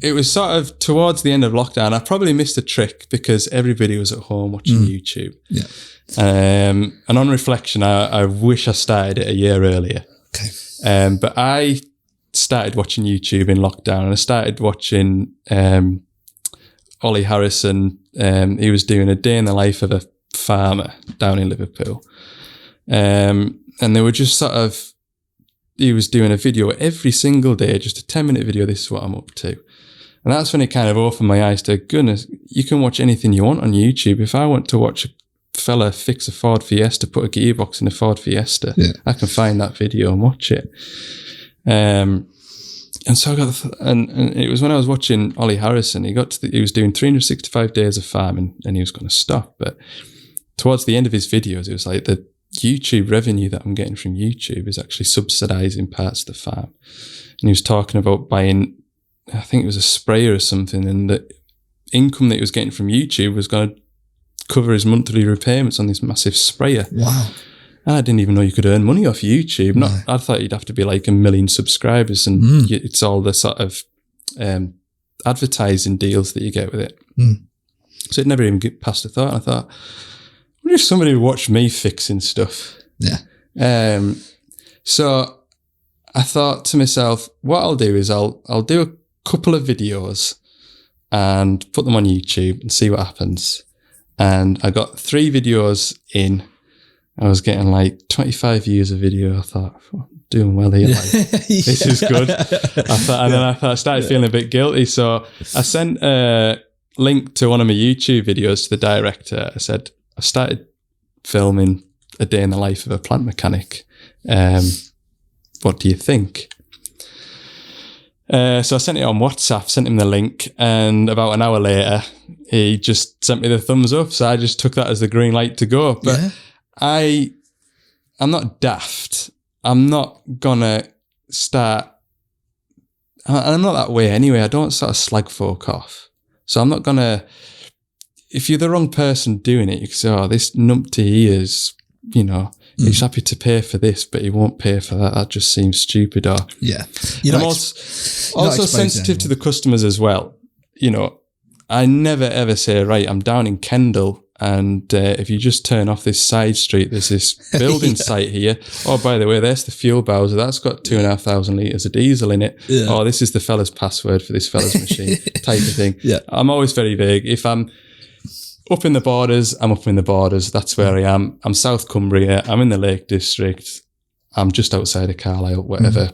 It was sort of towards the end of lockdown. I probably missed a trick because everybody was at home watching YouTube. Yeah. And on reflection, I wish I started it a year earlier. Okay. But I started watching YouTube in lockdown, and I started watching Ollie Harrison. He was doing a day in the life of a farmer down in Liverpool. And they were just sort of, he was doing a video every single day, just a 10-minute video. This is what I'm up to. And that's when it kind of opened my eyes to, goodness, you can watch anything you want on YouTube. If I want to watch a fella fix a Ford Fiesta, put a gearbox in a Ford Fiesta, I can find that video and watch it. And so I got, and it was when I was watching Ollie Harrison, he was doing 365 days of farming and he was going to stop. But towards the end of his videos, it was like the YouTube revenue that I'm getting from YouTube is actually subsidizing parts of the farm. And he was talking about buying, I think it was a sprayer or something, and the income that he was getting from YouTube was going to cover his monthly repayments on this massive sprayer. Wow. And I didn't even know you could earn money off YouTube. I thought you'd have to be like 1 million subscribers and it's all the sort of advertising deals that you get with it. So it never even get past a thought. And I thought, I wonder if somebody would watch me fixing stuff. Yeah. So I thought to myself, what I'll do is I'll do a couple of videos and put them on YouTube and see what happens. And I got 3 videos in. I was getting like 25 views a video. I thought, I'm doing well here. Like, this is good. And then I started feeling a bit guilty. So I sent a link to one of my YouTube videos to the director. I said, I've started filming a day in the life of a plant mechanic. What do you think? So I sent it on WhatsApp, sent him the link, and about an hour later, he just sent me the thumbs up. So I just took that as the green light to go. But I'm not daft. I'm not gonna start, and I'm not that way anyway. I don't sort of slag folk off. So I'm not gonna, if you're the wrong person doing it, you can say, oh, this numpty is, you know, he's happy to pay for this, but he won't pay for that. That just seems stupid. Or I'm also sensitive to the customers as well. You know, I never ever say, right, I'm down in Kendal, and if you just turn off this side street, there's this building site here. Oh, by the way, there's the fuel bowser. That's got 2,500 litres of diesel in it. Yeah. Oh, this is the fella's password for this fella's machine type of thing. Yeah. I'm always very vague. If I'm up in the borders, I'm up in the borders. That's where I am. I'm South Cumbria. I'm in the Lake District. I'm just outside of Carlisle, whatever.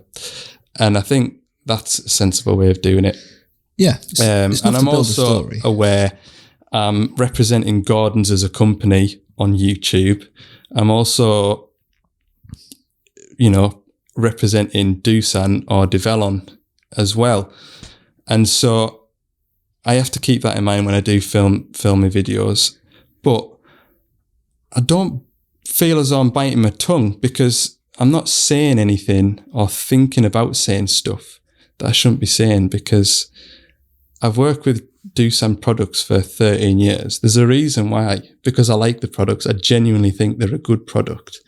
And I think that's a sensible way of doing it. Yeah. And I'm also aware I'm representing Gardners as a company on YouTube. I'm also, you know, representing Doosan or Develon as well. And so I have to keep that in mind when I do film my videos. But I don't feel as though I'm biting my tongue because I'm not saying anything or thinking about saying stuff that I shouldn't be saying, because I've worked with Doosan products for 13 years. There's a reason why, because I like the products. I genuinely think they're a good product.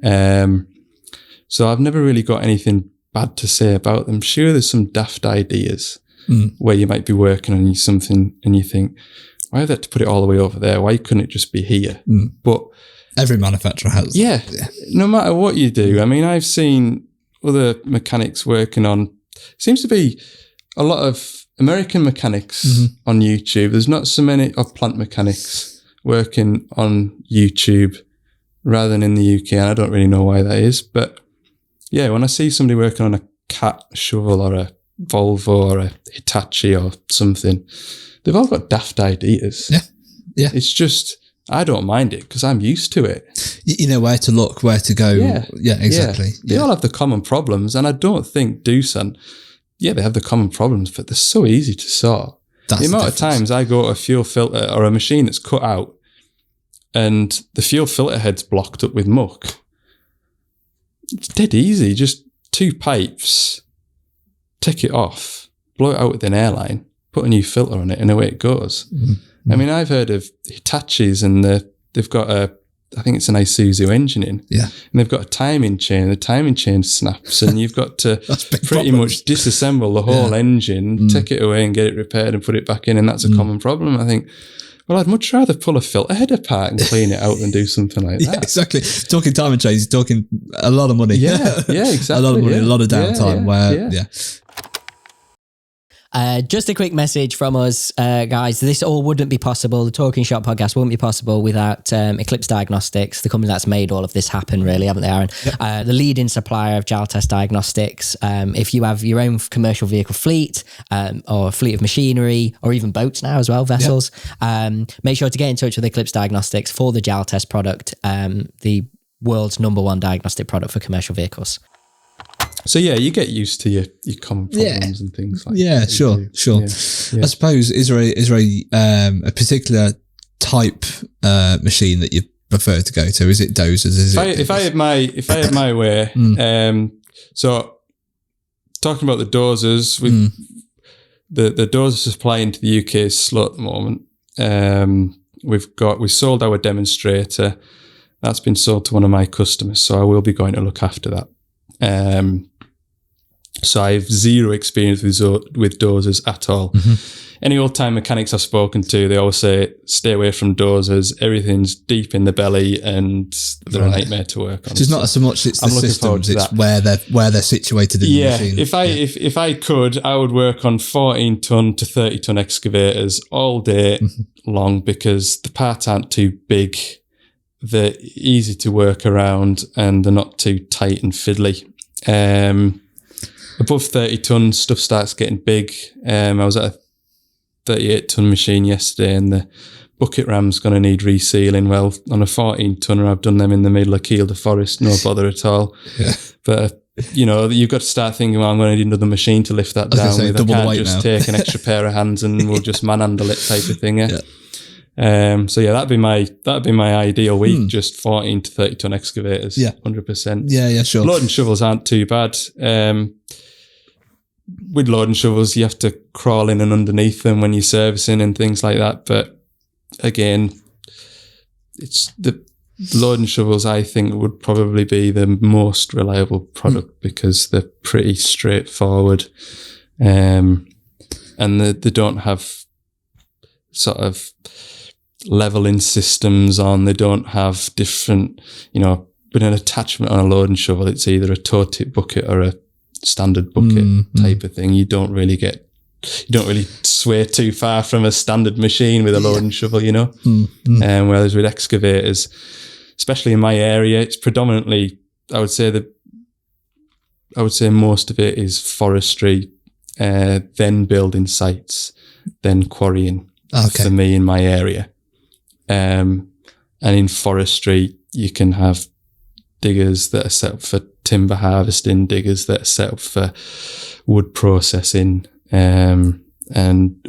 So I've never really got anything bad to say about them. Sure, there's some daft ideas where you might be working on something and you think, why have they had to put it all the way over there? Why couldn't it just be here? But every manufacturer has. Yeah, no matter what you do. I mean, I've seen other mechanics working on, seems to be a lot of American mechanics on YouTube. There's not so many of plant mechanics working on YouTube rather than in the UK. And I don't really know why that is. But yeah, when I see somebody working on a Cat shovel or a Volvo or a Hitachi or something, they've all got daft ideas. Yeah. It's just, I don't mind it because I'm used to it. You know where to look, where to go. Yeah, exactly. Yeah. They all have the common problems. And I don't think Doosan, they have the common problems, but they're so easy to sort. The amount of times I go to a fuel filter or a machine that's cut out and the fuel filter head's blocked up with muck. It's dead easy. Just 2 pipes, take it off, blow it out with an airline, put a new filter on it, and away it goes. I mean, I've heard of Hitachis, and they've got I think it's an Isuzu engine in. Yeah. And they've got a timing chain. The timing chain snaps, and you've got to pretty much disassemble the whole engine, take it away and get it repaired and put it back in. And that's a common problem. I think, well, I'd much rather pull a filter head apart and clean it out than do something like that. Yeah, exactly. Talking timing chains, talking a lot of money. Yeah, exactly. A lot of money, a lot of downtime Just a quick message from us, guys. This all wouldn't be possible. The Talkin Shop podcast wouldn't be possible without Eclipse Diagnostics, the company that's made all of this happen, really, haven't they, Aaron? Yep. The leading supplier of Jaltest diagnostics. If you have your own commercial vehicle fleet or a fleet of machinery or even boats now as well, vessels, make sure to get in touch with Eclipse Diagnostics for the Jaltest product, the world's #1 diagnostic product for commercial vehicles. So yeah, you get used to your common problems and things like that. Yeah, sure. Yeah. I suppose, is there a particular type machine that you prefer to go to? Is it dozers? If I had my way, so talking about the dozers, with the dozer supply into the UK is slow at the moment. We sold our demonstrator. That's been sold to one of my customers, so I will be going to look after that. So I have zero experience with dozers at all. Any old-time mechanics I've spoken to, they always say, stay away from dozers. Everything's deep in the belly and they're a nightmare to work on. So it's not so much the systems, it's where they're situated in the machine. If I could, I would work on 14-ton to 30-ton excavators all day long, because the parts aren't too big. They're easy to work around and they're not too tight and fiddly. Above 30 tons, stuff starts getting big. I was at a 38-ton machine yesterday, and the bucket ram's going to need resealing. Well, on a 14-tonner, I've done them in the middle of Kielder Forest, no bother at all. Yeah. But you've got to start thinking, well, I'm going to need another machine to lift that down with. I can't just take an extra pair of hands and we'll just manhandle it type of thing. So yeah, that'd be my ideal week. Just 14 to 30 ton excavators. 100%. Yeah, sure. Loading shovels aren't too bad. With loading shovels, you have to crawl in and underneath them when you're servicing and things like that. But again, it's the loading shovels, I think, would probably be the most reliable product because they're pretty straightforward, and they don't have sort of leveling systems on. They don't have different, with an attachment on a loading shovel, it's either a toe tip bucket or a standard bucket type of thing. You don't really sway too far from a standard machine with a loading shovel, whereas with excavators, especially in my area, it's predominantly, I would say most of it is forestry, then building sites, then quarrying for me in my area. And in forestry, you can have diggers that are set up for timber harvesting, diggers that are set up for wood processing, and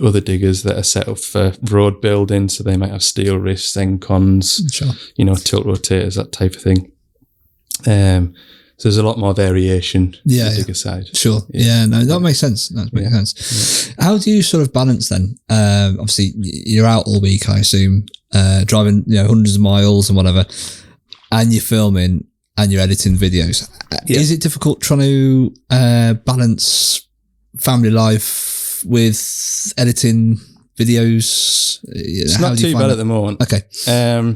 other diggers that are set up for road building. So they might have steel rifts, encons, tilt rotators, that type of thing. So there's a lot more variation on the digger side. Sure. Yeah, no, that makes sense. That makes sense. Yeah. How do you sort of balance then? Obviously, you're out all week, I assume, driving hundreds of miles and whatever, and you're filming and you're editing videos. Is it difficult trying to balance family life with editing videos? It's not too bad at the moment. Okay. So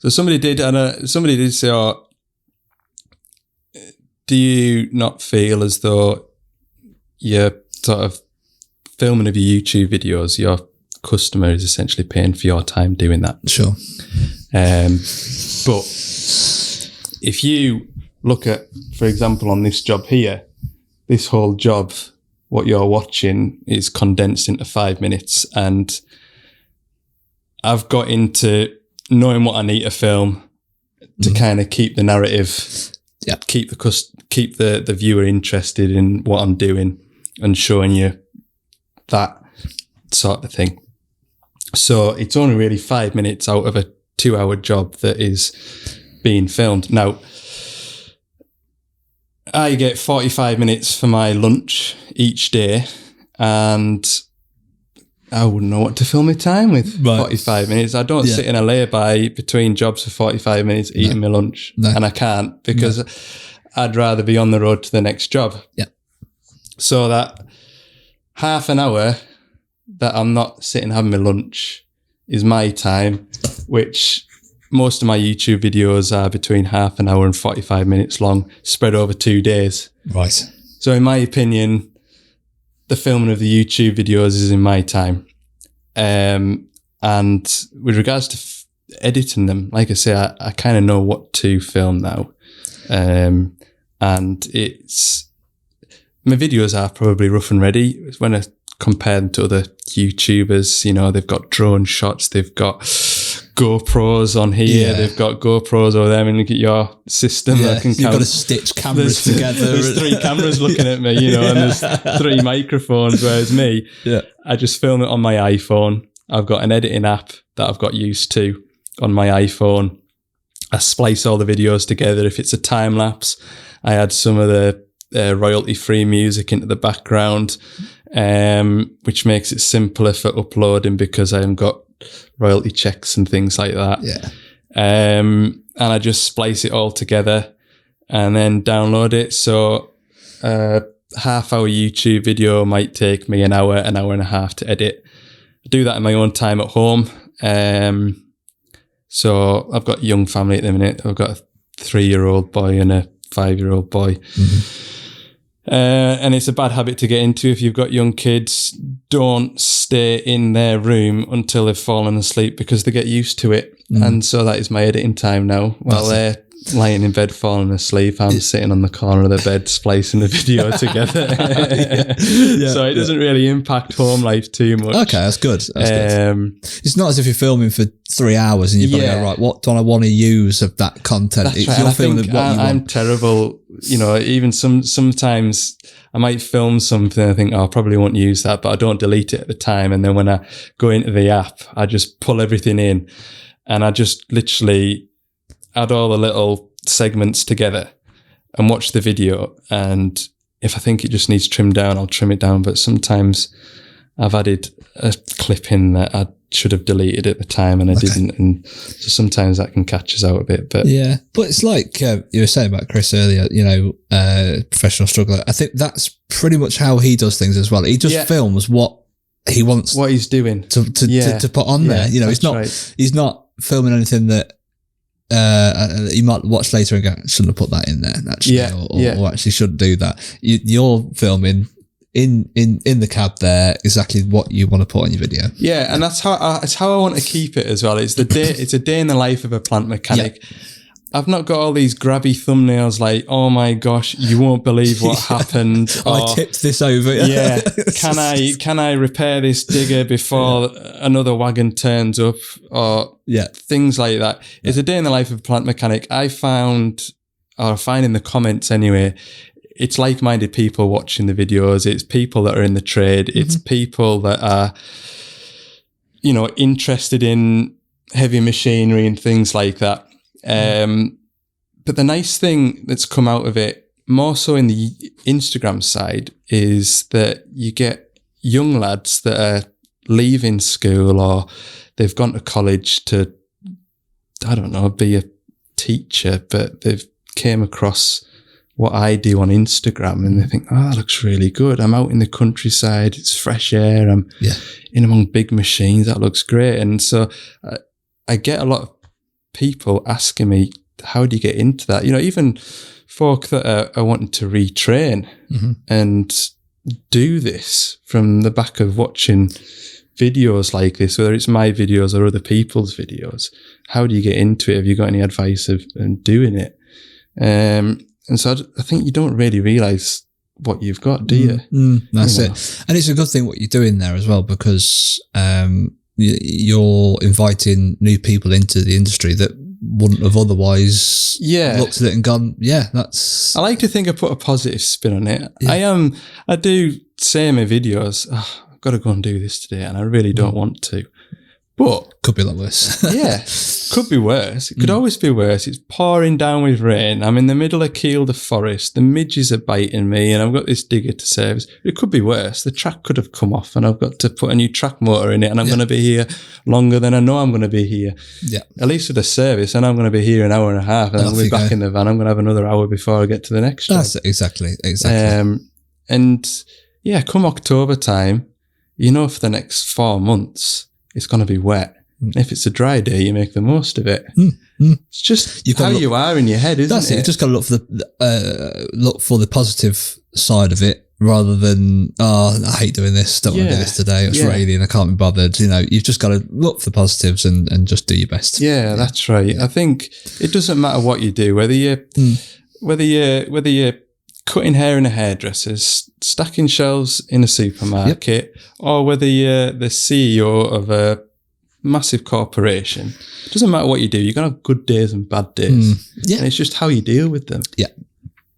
somebody did say, do you not feel as though you're sort of filming of your YouTube videos, your customer is essentially paying for your time doing that? Sure. But if you look at, for example, on this job here, this whole job, what you're watching is condensed into 5 minutes, and I've got into knowing what I need to film to kind of keep the narrative, keep the viewer interested in what I'm doing and showing you that sort of thing. So it's only really 5 minutes out of a 2-hour job that is being filmed. Now, I get 45 minutes for my lunch each day, and I wouldn't know what to fill my time with. 45 minutes. I don't sit in a lay-by between jobs for 45 minutes eating my lunch. And I can't, because I'd rather be on the road to the next job. Yeah. So that half an hour that I'm not sitting having my lunch is my time, which most of my YouTube videos are between half an hour and 45 minutes long, spread over 2 days. Right. So in my opinion, the filming of the YouTube videos is in my time. And with regards to editing them, like I say, I kind of know what to film now. And it's, my videos are probably rough and ready. When I compare them to other YouTubers, you know, they've got drone shots, they've got GoPros on here, they've got GoPros over there. I mean, look at your system. I can You've got to stitch cameras together. There's 3 cameras looking at me, you know, and there's 3 microphones, whereas me, I just film it on my iPhone. I've got an editing app that I've got used to on my iPhone. I splice all the videos together. If it's a time lapse, I add some of the royalty-free music into the background, which makes it simpler for uploading because I haven't got royalty checks and things like that. Yeah. And I just splice it all together and then download it. So half-hour YouTube video might take me an hour and a half to edit. I do that in my own time at home. So I've got a young family at the minute. I've got a 3-year-old boy and a 5-year-old boy. And it's a bad habit to get into if you've got young kids. Don't stay in their room until they've fallen asleep, because they get used to it. And so that is my editing time now. While they're lying in bed falling asleep, I'm sitting on the corner of the bed splicing the video together. So it doesn't really impact home life too much. Okay, that's good. Good. It's not as if you're filming for 3 hours and you've got to go, right, what do I want to use of that content? That's right. You're filming what you want. I'm terrible. You know, even sometimes I might film something and I think, I probably won't use that, but I don't delete it at the time. And then when I go into the app, I just pull everything in and I just literally add all the little segments together and watch the video. And if I think it just needs trimmed down, I'll trim it down. But sometimes I've added a clip in that I should have deleted at the time and I didn't. And so sometimes that can catch us out a bit. But but it's like you were saying about Chris earlier, you know, professional struggler. I think that's pretty much how he does things as well. He just films what he wants, what he's doing to put on there. You know, he's not filming anything that you might watch later and go, shouldn't have put that in there actually, or actually shouldn't do that. You're filming in the cab there exactly what you want to put on your video. Yeah, and that's how I want to keep it as well. It's a day in the life of a plant mechanic. I've not got all these grabby thumbnails like, oh my gosh, you won't believe what happened. Or, I tipped this over. Can I repair this digger before another wagon turns up? Or things like that. It's a day in the life of a plant mechanic. I find in the comments anyway, it's like-minded people watching the videos. It's people that are in the trade. It's people that are, you know, interested in heavy machinery and things like that. But the nice thing that's come out of it, more so in the Instagram side, is that you get young lads that are leaving school or they've gone to college to, I don't know, be a teacher, but they've came across what I do on Instagram and they think, oh, that looks really good. I'm out in the countryside. It's fresh air. I'm in among big machines. That looks great. And so I get a lot of people asking me, how do you get into that? You know, even folk that are wanting to retrain and do this from the back of watching videos like this, whether it's my videos or other people's videos. How do you get into it? Have you got any advice of doing it? And so I think you don't really realise what you've got, do you? That's it. And it's a good thing what you're doing there as well, because you're inviting new people into the industry that wouldn't have otherwise looked at it and gone, that's... I like to think I put a positive spin on it. I do say in my videos, I've got to go and do this today, and I really don't want to. But could be a lot worse. yeah, could be worse. It could always be worse. It's pouring down with rain. I'm in the middle of Kielder Forest. The midges are biting me, and I've got this digger to service. It could be worse. The track could have come off, and I've got to put a new track motor in it, and I'm going to be here longer than I know I'm going to be here. Yeah, at least with the service, and I'm going to be here an hour and a half, and I'll be back in the van. I'm going to have another hour before I get to the next job. That's it, exactly. And yeah, come October time, for the next 4 months, it's going to be wet. If it's a dry day, you make the most of it. It's just you are in your head, isn't it? That's it. You just got to look for the positive side of it, rather than I hate doing this. Don't want to do this today. It's raining. I can't be bothered. You've just got to look for the positives and just do your best. Yeah, that's right. I think it doesn't matter what you do, whether you're cutting hair in a hairdresser's, stacking shelves in a supermarket, or whether you're the CEO of a massive corporation. It doesn't matter what you do. You're going to have good days and bad days. And it's just how you deal with them.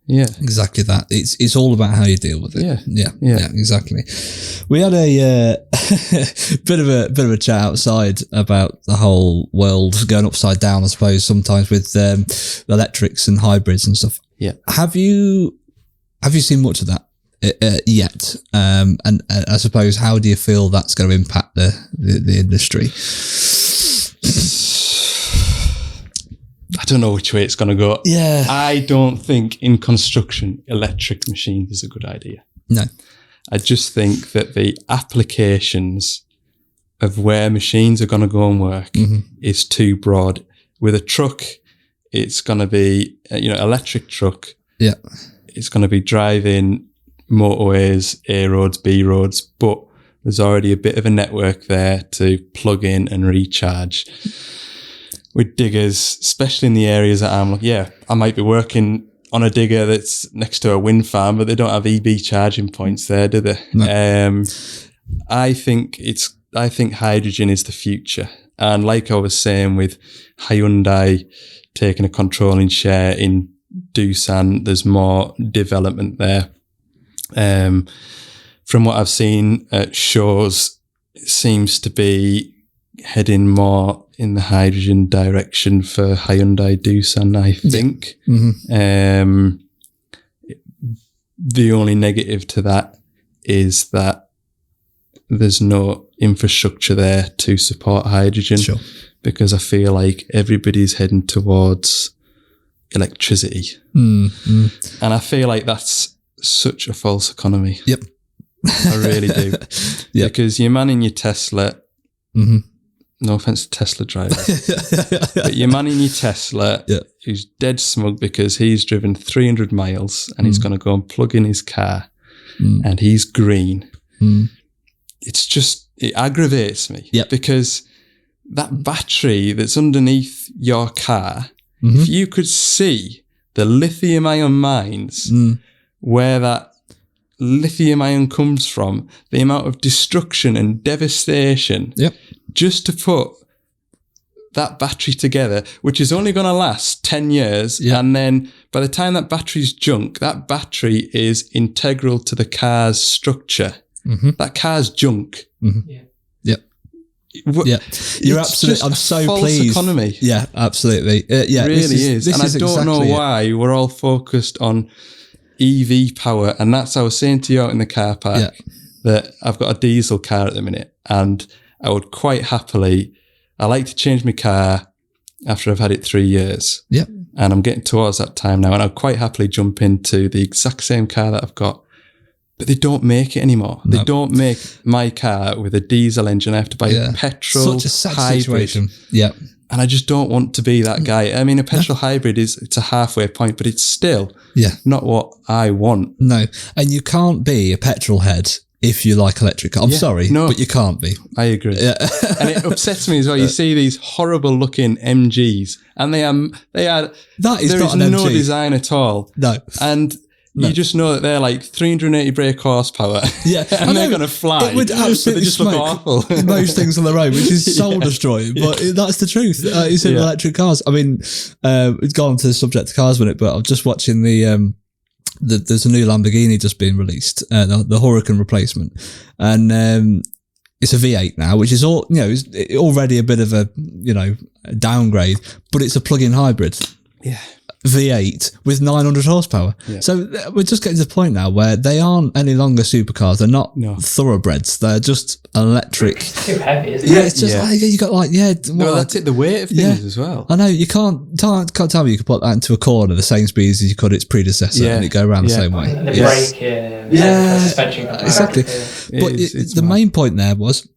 Yeah, exactly that. It's all about how you deal with it. Yeah, exactly. We had a bit of a chat outside about the whole world going upside down, I suppose, sometimes with electrics and hybrids and stuff. Yeah. Have you seen much of that yet? And I suppose, how do you feel that's going to impact the industry? I don't know which way it's going to go. Yeah. I don't think in construction, electric machines is a good idea. No. I just think that the applications of where machines are going to go and work is too broad. With a truck, it's going to be, electric truck. Yeah. It's going to be driving motorways, A roads, B roads, but there's already a bit of a network there to plug in and recharge. With diggers, especially in the areas that I might be working on a digger that's next to a wind farm, but they don't have EV charging points there, do they? No. I think hydrogen is the future. And like I was saying, with Hyundai taking a controlling share in Doosan, there's more development there. From what I've seen at shows, it seems to be heading more in the hydrogen direction for Hyundai Doosan, I think. The only negative to that is that there's no infrastructure there to support hydrogen. Sure. Because I feel like everybody's heading towards electricity. And I feel like that's such a false economy. Yep. I really do. Because your man in your Tesla, no offense to Tesla drivers, but your man in your Tesla who's dead smug because he's driven 300 miles and he's going to go and plug in his car and he's green. It's just, it aggravates me because that battery that's underneath your car, if you could see the lithium ion mines, where that lithium ion comes from, the amount of destruction and devastation just to put that battery together, which is only going to last 10 years. And then by the time that battery's junk, that battery is integral to the car's structure. That car's junk. You're absolutely. I'm so false pleased. Economy. Yeah, absolutely. It really is. And I don't know why we're all focused on EV power. And that's, I was saying to you out in the car park that I've got a diesel car at the minute, and I would quite happily, I like to change my car after I've had it 3 years. And I'm getting towards that time now, and I'd quite happily jump into the exact same car that I've got. But they don't make it anymore. No. They don't make my car with a diesel engine. I have to buy a petrol Such a sad hybrid. Situation. And I just don't want to be that guy. I mean, a petrol hybrid it's a halfway point, but it's still not what I want. No. And you can't be a petrol head if you like electric cars. I'm sorry, but you can't be. I agree. And it upsets me as well. You see these horrible looking MGs, and there is no design at all. No. And you just know that they're like 380 brake horsepower. And they're going to fly. It would absolutely just look awful. Most things on the road, which is soul destroying. But that's the truth. It's in electric cars. I mean, it's gone to the subject of cars a minute, but I'm just watching there's a new Lamborghini just being released, the Huracan replacement. And it's a V8 now, which is all, is already a bit of a, downgrade, but it's a plug-in hybrid. Yeah. V8 with 900 horsepower. Yeah. So we're just getting to the point now where they aren't any longer supercars. They're not thoroughbreds. They're just electric. It's too heavy, isn't it? Yeah, it's just like, you got well, that's it, the weight of things as well. I know, you can't tell me you could put that into a corner the same speed as you could its predecessor and it go around the same way. And the braking, the suspension. Exactly. But the main point there was,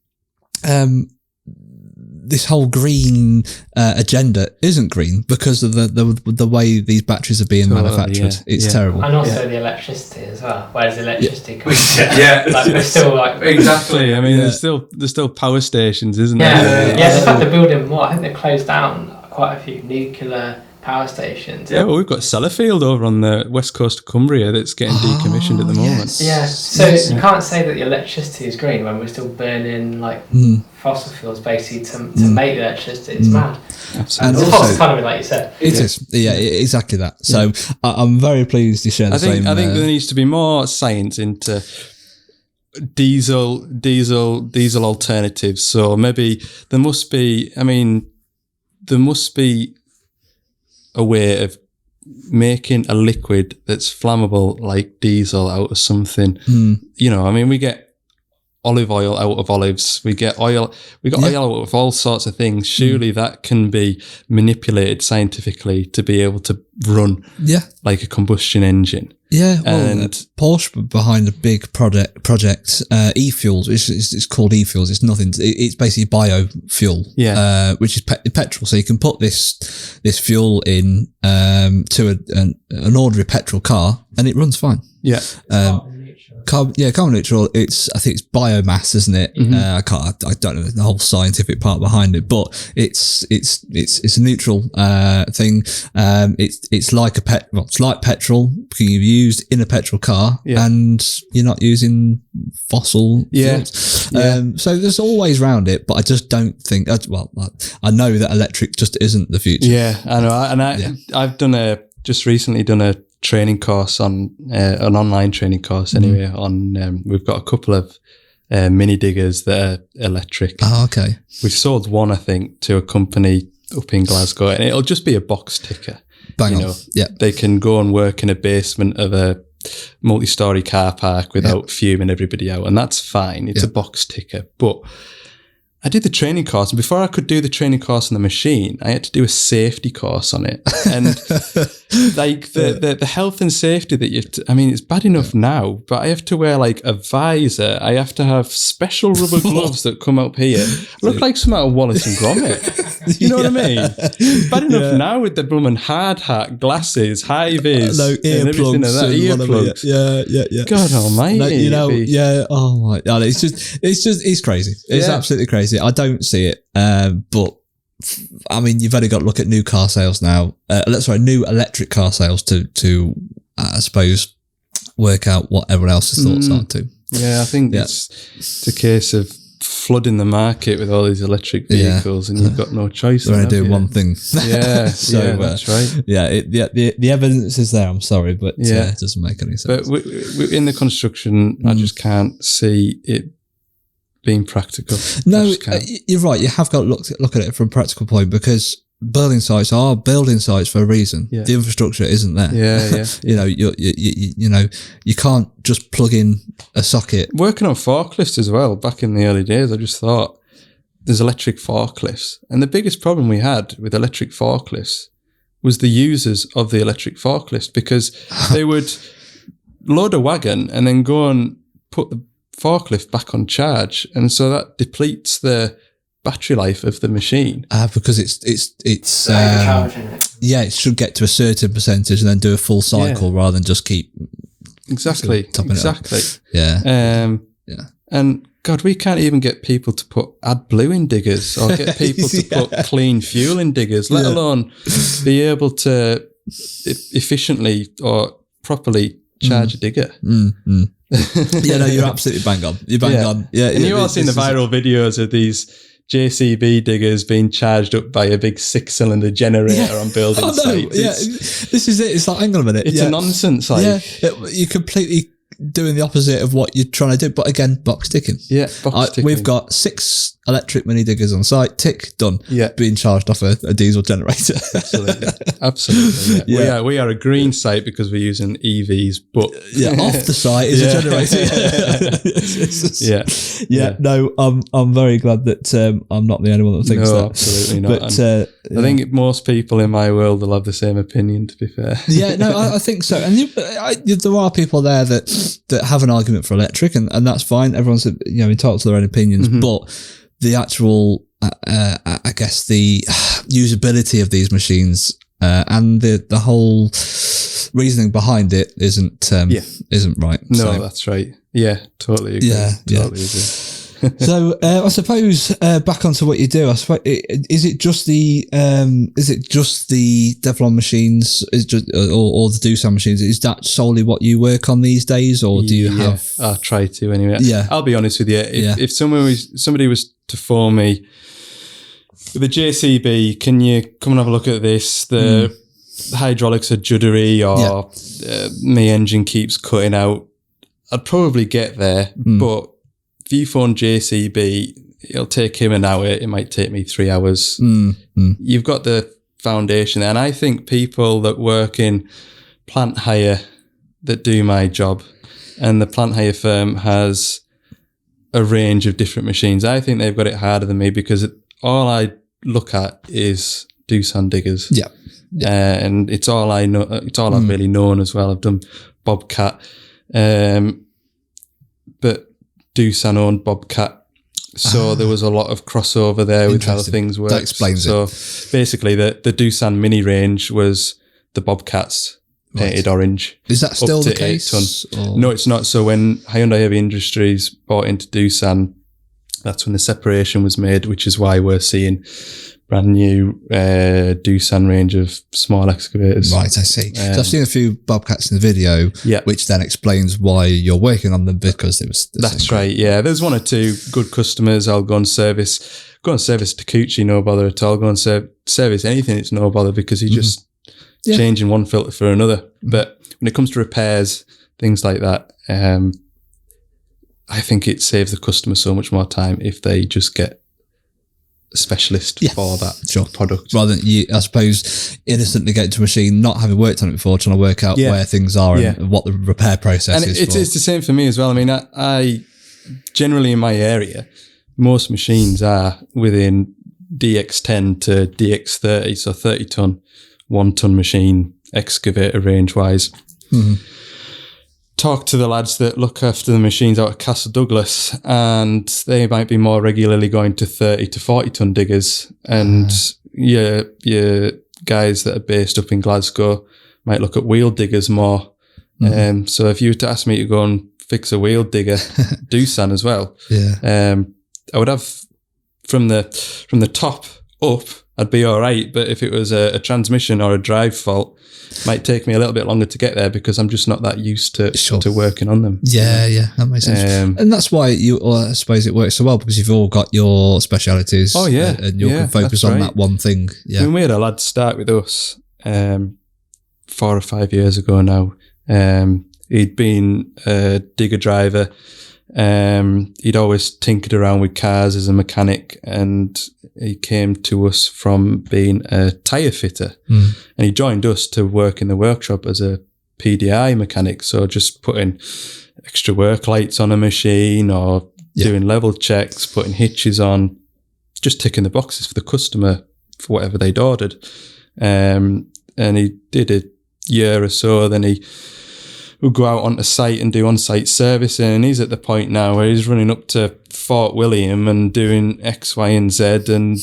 this whole green agenda isn't green because of the way these batteries are being manufactured. It's terrible. And also the electricity as well. Where's the electricity coming from? Like we're still like exactly. I mean, there's still power stations, isn't there? Yeah. In fact, they're building more. I think they closed down quite a few nuclear power stations. Yeah, well, we've got Sellafield over on the west coast of Cumbria that's getting decommissioned at the moment. Yeah, so you can't say that the electricity is green when we're still burning fossil fuels basically to make electricity. It's mad. Absolutely. And it's a false economy, like you said. It is. Yeah, exactly that. So I'm very pleased you share the same. I think there needs to be more science into diesel alternatives. So maybe there must be a way of making a liquid that's flammable like diesel out of something. We get olive oil out of olives. We get oil out of all sorts of things. Surely that can be manipulated scientifically to be able to run like a combustion engine. Yeah, and Porsche behind a big project, e-fuels. It's called e-fuels. It's nothing. It's basically biofuel, which is petrol. So you can put this fuel in to an ordinary petrol car, and it runs fine. Yeah. Carbon neutral. I think it's biomass, isn't it? I don't know the whole scientific part behind it, but it's a neutral thing. It's like it's like petrol being used in a petrol car, and you're not using fossil fuels. So there's always round it, but I just don't think. I know that electric just isn't the future. Yeah, I know, I've just recently done a training course on an online training course anyway on we've got a couple of mini diggers that are electric. Okay. We've sold one, I think, to a company up in Glasgow, and it'll just be a box ticker. Bang on. Yeah. They can go and work in a basement of a multi-story car park without fuming everybody out, and that's fine. It's a box ticker. But I did the training course, and before I could do the training course on the machine, I had to do a safety course on it. And like the health and safety that it's bad enough now, but I have to wear like a visor. I have to have special rubber gloves that come up here. I look like some out of Wallace and Gromit. You know what I mean? It's bad enough now with the bloomin' hard hat, glasses, high vis, and everything like that. Earplugs. Yeah. God almighty. Oh my God. It's crazy. It's absolutely crazy. I don't see it, but I mean, you've only got to look at new car sales now. New electric car sales to I suppose work out what everyone else's thoughts are too. Yeah, I think it's a case of flooding the market with all these electric vehicles, and you've got no choice. They're only doing one thing. Yeah, so that's right. Yeah, the evidence is there. I'm sorry, but it doesn't make any sense. But in the construction, I just can't see it being practical. No, you're right. You have got to look at it from a practical point, because building sites are building sites for a reason. The infrastructure isn't there. You can't just plug in a socket. Working on forklifts as well, back in the early days, I just thought there's electric forklifts, and the biggest problem we had with electric forklifts was the users of the electric forklift, because they would load a wagon and then go and put the forklift back on charge, and so that depletes the battery life of the machine. Because it's it should get to a certain percentage and then do a full cycle rather than just keep exactly. Yeah. And God, we can't even get people to put AdBlue in diggers, or get people to put clean fuel in diggers, let alone be able to efficiently or properly charge a digger. You're absolutely bang on. You're bang on. Yeah, and you've all seen the viral videos of these JCB diggers being charged up by a big 6-cylinder generator on building sites. This is it. It's like, hang on a minute. It's a nonsense. You completely doing the opposite of what you're trying to do. But again, box ticking. Yeah, box ticking. We've got 6 electric mini diggers on site. Tick, done. Yeah. Being charged off a diesel generator. Absolutely. Yeah. We are a green site because we're using EVs, but off the site is a generator. No, I'm very glad that I'm not the only one that thinks that. Absolutely not. But I think most people in my world will have the same opinion, to be fair. I think so. And there are people there that have an argument for electric, and that's fine. Everyone's entitled to their own opinions, but the actual, I guess, the usability of these machines and the whole reasoning behind it isn't right. No, that's right. Yeah, totally agree. Totally agree. So I suppose back onto what you do. I suppose is it just the Develon machines, or the Doosan machines? Is that solely what you work on these days, or do you have? I try to anyway. Yeah, I'll be honest with you. If somebody was to phone me with a JCB, can you come and have a look at this? The hydraulics are juddery, or my engine keeps cutting out. I'd probably get there, but if you phone JCB, it'll take him an hour. It might take me 3 hours. You've got the foundation there. And I think people that work in plant hire that do my job, and the plant hire firm has a range of different machines. I think they've got it harder than me because all I look at is Doosan diggers. Yeah. And it's all I know. It's all I've really known as well. I've done Bobcat. But Doosan owned Bobcat, so there was a lot of crossover there with how things work. That explains it. So basically, the Doosan mini range was the Bobcats painted orange. Is that still the case? No, it's not. So when Hyundai Heavy Industries bought into Doosan, that's when the separation was made, which is why we're seeing brand new Doosan range of small excavators. Right, I see. So I've seen a few Bobcats in the video, which then explains why you're working on them, because it was. That's right. Yeah, there's 1 or 2 good customers. I'll go and service Takeuchi, no bother at all. Go and service anything, it's no bother, because you're just changing one filter for another. But when it comes to repairs, things like that, I think it saves the customer so much more time if they just get specialist for that product, rather than you, I suppose, innocently get into a machine, not having worked on it before, trying to work out where things are and what the repair process is. It's the same for me as well. I mean, I generally in my area, most machines are within DX10 to DX30, so 30 ton, 1 ton machine excavator range wise. Talk to the lads that look after the machines out at Castle Douglas, and they might be more regularly going to 30 to 40 ton diggers. And your guys that are based up in Glasgow might look at wheel diggers more. So if you were to ask me to go and fix a wheel digger, Doosan as well, I would have from the top up, I'd be all right. But if it was a transmission or a drive fault, it might take me a little bit longer to get there because I'm just not that used to working on them. Yeah, that makes sense. And that's why I suppose it works so well, because you've all got your specialities. Oh yeah, and you can focus on that one thing. Yeah, I mean, we had a lad start with us 4 or 5 years ago now. He'd been a digger driver. He'd always tinkered around with cars as a mechanic, and he came to us from being a tyre fitter, and he joined us to work in the workshop as a PDI mechanic. So just putting extra work lights on a machine, or doing level checks, putting hitches on, just ticking the boxes for the customer for whatever they'd ordered. And he did a year or so, then he would go out onto site and do on-site servicing, and he's at the point now where he's running up to Fort William and doing X, Y, and Z, and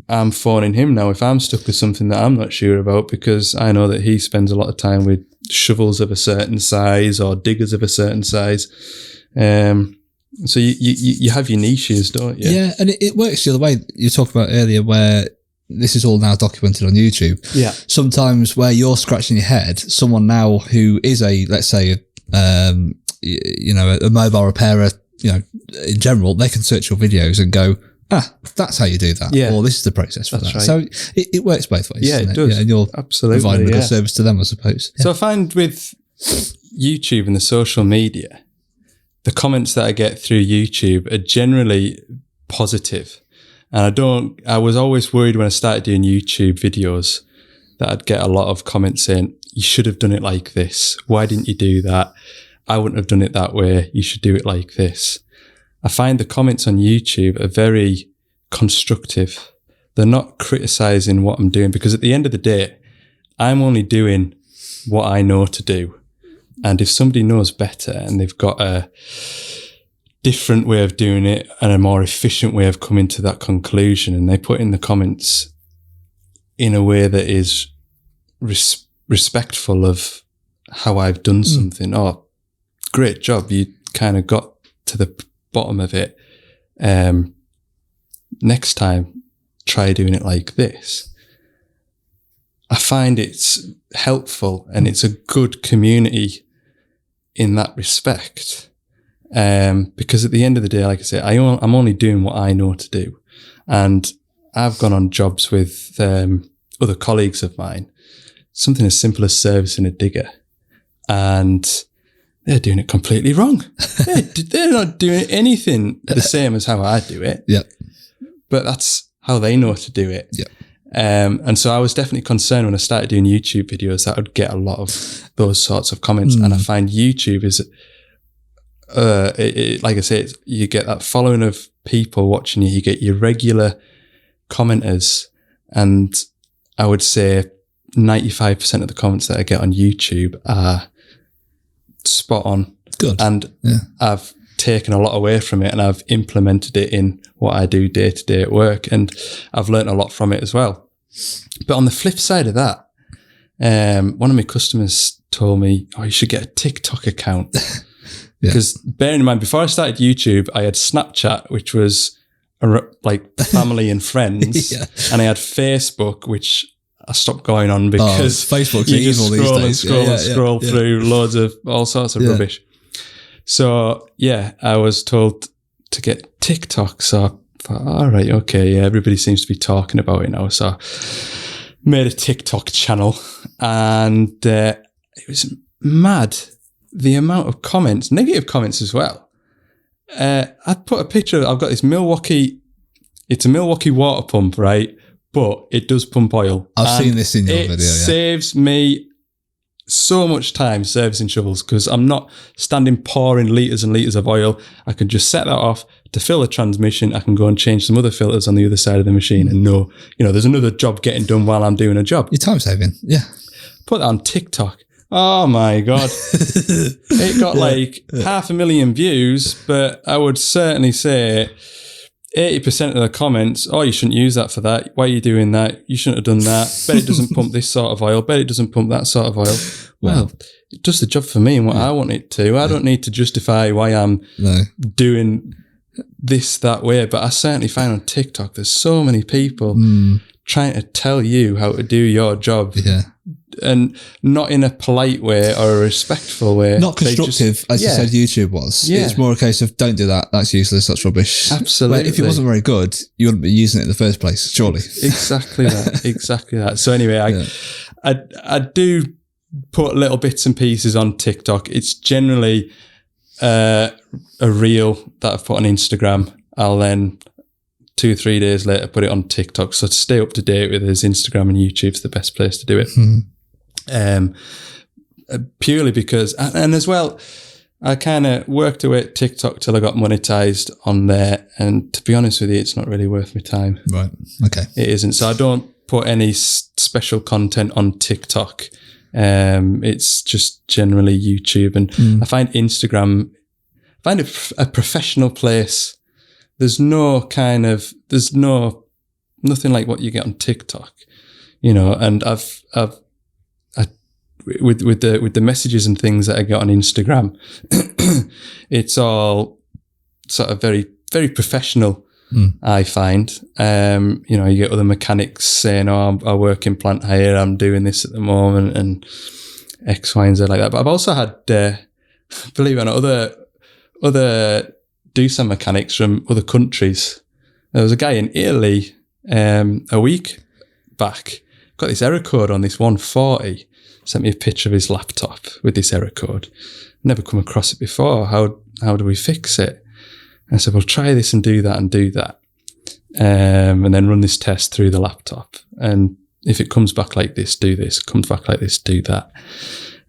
I'm phoning him now if I'm stuck with something that I'm not sure about, because I know that he spends a lot of time with shovels of a certain size or diggers of a certain size. So you have your niches, don't you? Yeah, and it works the other way. You talked about earlier where this is all now documented on YouTube. Yeah. Sometimes where you're scratching your head, someone now who is let's say, a mobile repairer, in general, they can search your videos and go, that's how you do that. Yeah. Or this is the process for that. Right. So it works both ways. Yeah, it does. Yeah, and you're absolutely providing a good service to them, I suppose. Yeah. So I find with YouTube and the social media, the comments that I get through YouTube are generally positive. And I was always worried when I started doing YouTube videos that I'd get a lot of comments saying, you should have done it like this. Why didn't you do that? I wouldn't have done it that way. You should do it like this. I find the comments on YouTube are very constructive. They're not criticizing what I'm doing, because at the end of the day, I'm only doing what I know to do. And if somebody knows better and they've got a different way of doing it and a more efficient way of coming to that conclusion, and they put in the comments in a way that is respectful of how I've done something, oh, great job, you kind of got to the bottom of it. Next time, try doing it like this. I find it's helpful and it's a good community in that respect. Because at the end of the day, like I say, I'm only doing what I know to do. And I've gone on jobs with other colleagues of mine, something as simple as servicing a digger, and they're doing it completely wrong. They're not doing anything the same as how I do it. Yeah. But that's how they know to do it. Yeah. And so I was definitely concerned when I started doing YouTube videos that I would get a lot of those sorts of comments. And I find YouTube is, like I say, you get that following of people watching you. You get your regular commenters, and I would say 95% of the comments that I get on YouTube are spot on. Good. And I've taken a lot away from it, and I've implemented it in what I do day to day at work, and I've learned a lot from it as well. But on the flip side of that, one of my customers told me, oh, you should get a TikTok account. Because bearing in mind, before I started YouTube, I had Snapchat, which was like family and friends, and I had Facebook, which I stopped going on because Facebook's you just evil these days. scroll through loads of all sorts of rubbish. So I was told to get TikTok. So I thought, all right, okay, everybody seems to be talking about it now. So I made a TikTok channel, and it was mad, the amount of comments, negative comments as well. I put a picture, I've got this it's a Milwaukee water pump, right? But it does pump oil. I've seen this in your video. It saves me so much time servicing shovels, because I'm not standing pouring litres and litres of oil. I can just set that off to fill the transmission. I can go and change some other filters on the other side of the machine and know, there's another job getting done while I'm doing a job. Your time saving, Put that on TikTok. Oh my God. It got like 500,000 views, but I would certainly say 80% of the comments, oh, you shouldn't use that for that. Why are you doing that? You shouldn't have done that. Bet it doesn't pump this sort of oil. Bet it doesn't pump that sort of oil. Well, it does the job for me and what I want it to. I don't need to justify why I'm doing this that way. But I certainly find on TikTok, there's so many people trying to tell you how to do your job. Yeah. And not in a polite way or a respectful way. Not constructive, as you said YouTube was. Yeah. It's more a case of, don't do that, that's useless, that's rubbish. Absolutely. But if it wasn't very good, you wouldn't be using it in the first place, surely. Exactly that. So anyway, I do put little bits and pieces on TikTok. It's generally a reel that I've put on Instagram. I'll then 2 or 3 days later put it on TikTok. So to stay up to date with us, Instagram and YouTube's the best place to do it. Purely because, and as well, I kind of worked away at TikTok till I got monetized on there, and to be honest with you, it's not really worth my time. Right. Okay. It isn't. So I don't put any special content on TikTok. It's just generally YouTube, and I find Instagram, it a professional place. There's nothing like what you get on TikTok, and I've with the messages and things that I get on Instagram, it's all sort of very, very professional. I find, you get other mechanics saying, "Oh, I work in plant hire. I'm doing this at the moment," and X, Y, and Z like that. But I've also had, believe it or not, other do-some mechanics from other countries. There was a guy in Italy a week back, got this error code on this 140. sent me a picture of his laptop with this error code. Never come across it before. How do we fix it? And I said, well, try this and do that and do that. And then run this test through the laptop. And if it comes back like this, do this. Comes back like this, do that.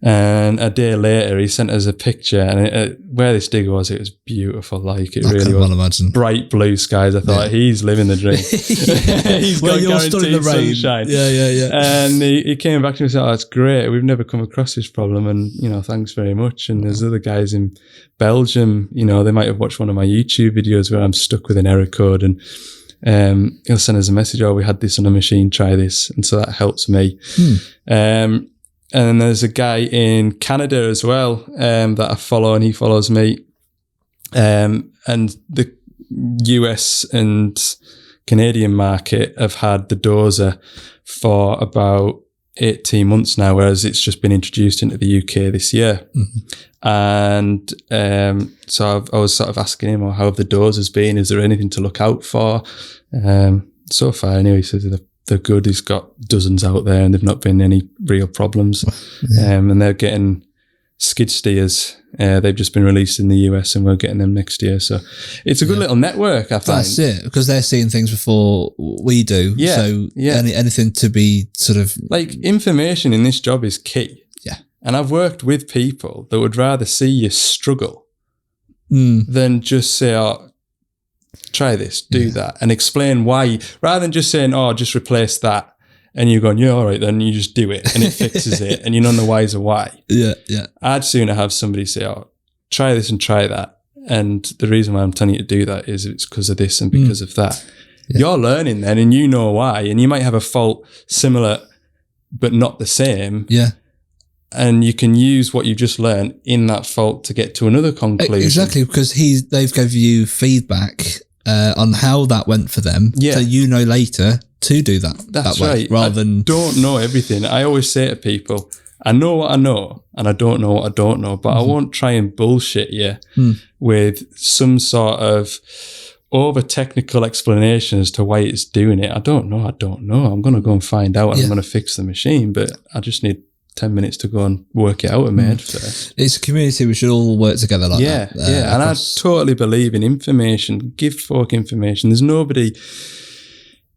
And a day later, he sent us a picture, and where this digger was, it was beautiful. Like it really was. Imagine. Bright blue skies. I thought, he's living the dream. He's got guaranteed sunshine. Yeah. And he came back to me and said, oh, that's great. We've never come across this problem, and thanks very much. And there's other guys in Belgium. They might have watched one of my YouTube videos where I'm stuck with an error code, and he'll send us a message. Oh, we had this on a machine. Try this, and so that helps me. And then there's a guy in Canada as well that I follow, and he follows me. And the US and Canadian market have had the Dozer for about 18 months now, whereas it's just been introduced into the UK this year. And so I was sort of asking him, how have the Dozers been? Is there anything to look out for? So far, anyway, he says they're good. He's got dozens out there and they've not been any real problems. And they're getting skid steers. They've just been released in the US and we're getting them next year. So it's a good little network, I find. That's it, because they're seeing things before we do. Yeah. So anything to be sort of... Like, information in this job is key. Yeah. And I've worked with people that would rather see you struggle than just say, oh, try this, do that, and explain why, rather than just saying, oh, just replace that, and you're going, yeah, all right, then you just do it, and it fixes it, and you're none the wiser why. Yeah. I'd sooner have somebody say, oh, try this and try that, and the reason why I'm telling you to do that is it's because of this and because of that. Yeah. You're learning then, and you know why, and you might have a fault similar but not the same. Yeah. And you can use what you just learned in that fault to get to another conclusion. Exactly, because they've given you feedback on how that went for them, so later to do that. That's that way, right. Rather than don't know everything. I always say to people, I know what I know, and I don't know what I don't know, but I won't try and bullshit you with some sort of over technical explanation as to why it's doing it. I don't know. I'm going to go and find out, and I'm going to fix the machine, but I just need 10 minutes to go and work it out in my head first. It's a community. We should all work together like that. Yeah. And I totally believe in information. Give folk information. There's nobody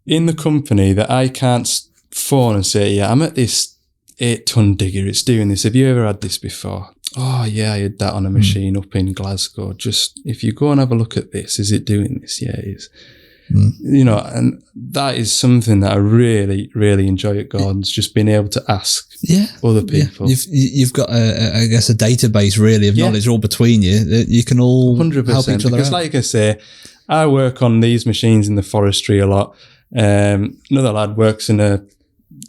in the company that I can't phone and say, yeah, I'm at this 8-ton digger. It's doing this. Have you ever had this before? Oh, yeah, I had that on a machine up in Glasgow. Just, if you go and have a look at this, is it doing this? Yeah, it is. And that is something that I really, really enjoy at Gardners, just being able to ask other people. You've got, I guess, a database really of knowledge all between you. You can all 100%, help each other because out. Like I say, I work on these machines in the forestry a lot. Another lad works in a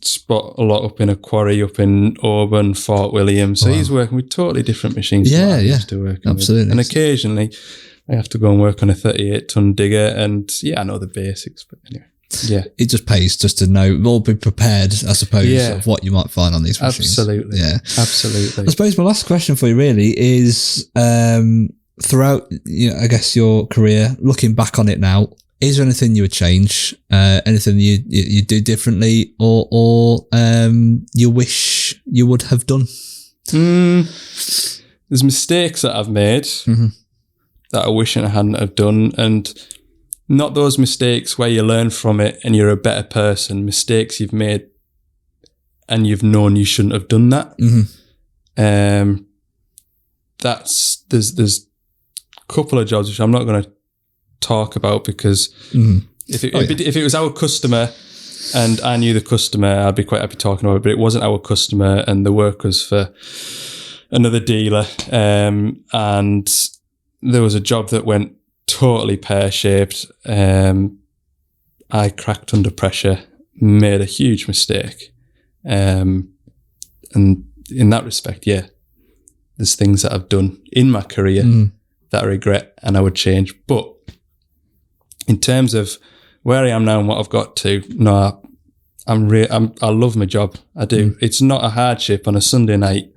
spot a lot up in a quarry up in Auburn, Fort William. So he's working with totally different machines. Yeah. Absolutely. With. And occasionally I have to go and work on a 38-ton digger, and I know the basics, but anyway. Yeah. It just pays just to know, all be prepared, I suppose, of what you might find on these machines. Absolutely. Yeah. Absolutely. I suppose my last question for you really is, throughout, I guess your career, looking back on it now, is there anything you would change? Anything you do differently or you wish you would have done? There's mistakes that I've made that I wish I hadn't have done, and not those mistakes where you learn from it and you're a better person. Mistakes you've made and you've known you shouldn't have done that. There's a couple of jobs which I'm not going to talk about because if it was our customer and I knew the customer, I'd be quite happy talking about it, but it wasn't our customer and the work was for another dealer, and there was a job that went totally pear-shaped. I cracked under pressure, made a huge mistake, and in that respect, there's things that I've done in my career that I regret and I would change, but in terms of where I am now and what I've got to, no, I love my job. I do. It's not a hardship on a Sunday night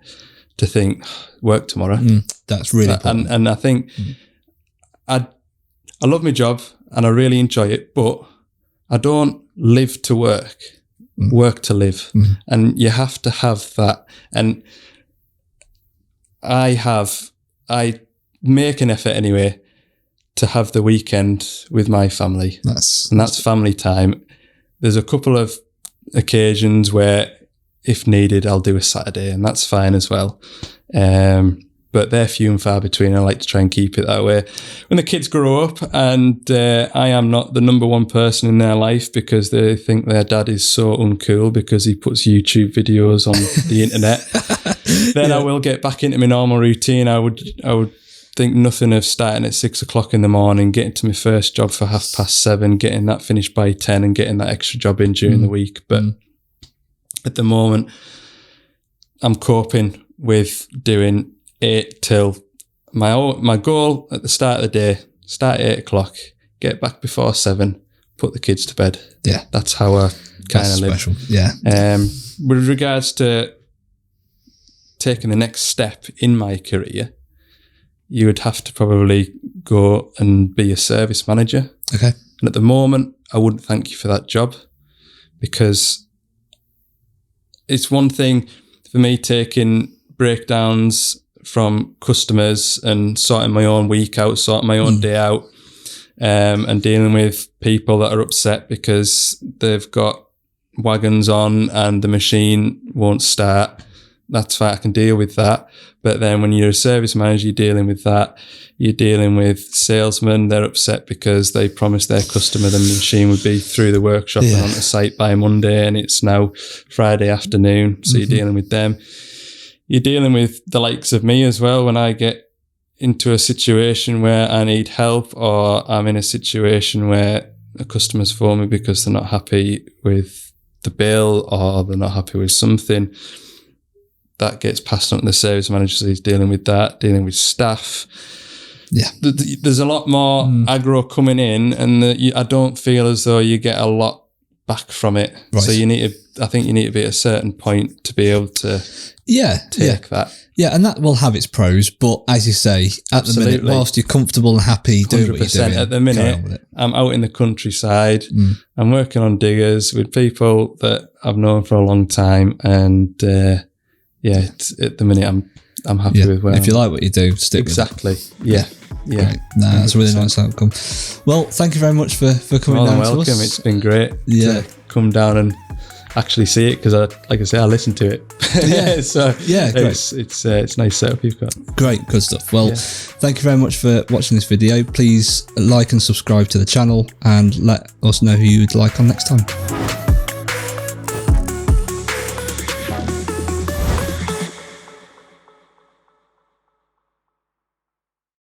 to think work tomorrow. That's really important. And I think I love my job and I really enjoy it, but I don't live to work. work to live. And you have to have that. And I make an effort anyway to have the weekend with my family. That's family time. There's a couple of occasions where, if needed, I'll do a Saturday, and that's fine as well. But they're few and far between. I like to try and keep it that way. When the kids grow up and I am not the number one person in their life because they think their dad is so uncool because he puts YouTube videos on the internet, then I will get back into my normal routine. I would think nothing of starting at 6 o'clock in the morning, getting to my first job for 7:30, getting that finished by 10 and getting that extra job in during the week. But at the moment, I'm coping with doing 8 till my goal at the start of the day, start at 8 o'clock, get back before 7, put the kids to bed. Yeah. That's how I kind of live. Special. Yeah. With regards to taking the next step in my career, you would have to probably go and be a service manager. Okay. And at the moment, I wouldn't thank you for that job, because it's one thing for me taking breakdowns from customers and sorting my own week out, sorting my own day out, and dealing with people that are upset because they've got wagons on and the machine won't start. That's fine, I can deal with that. But then when you're a service manager, you're dealing with that. You're dealing with salesmen. They're upset because they promised their customer the machine would be through the workshop and onto site by Monday, and it's now Friday afternoon. So you're dealing with them. You're dealing with the likes of me as well when I get into a situation where I need help, or I'm in a situation where a customer's phone me because they're not happy with the bill or they're not happy with something. That gets passed on to the service manager, so he's dealing with that, dealing with staff. Yeah. There's a lot more aggro coming in, and I don't feel as though you get a lot back from it. Right. So I think you need to be at a certain point to be able to take that. Yeah, and that will have its pros, but as you say, at the minute, whilst you're comfortable and happy doing what you're doing, at the minute, I'm out in the countryside. I'm working on diggers with people that I've known for a long time, and it's, at the minute, I'm happy with where. If you like what you do, stick with it. Exactly. Yeah. Great. That's a really nice outcome. Well, thank you very much for coming down to us. It's been great to come down and actually see it, because like I say, I listen to it. Great. It's nice setup you've got. Great, good stuff. Well, thank you very much for watching this video. Please like and subscribe to the channel and let us know who you'd like on next time.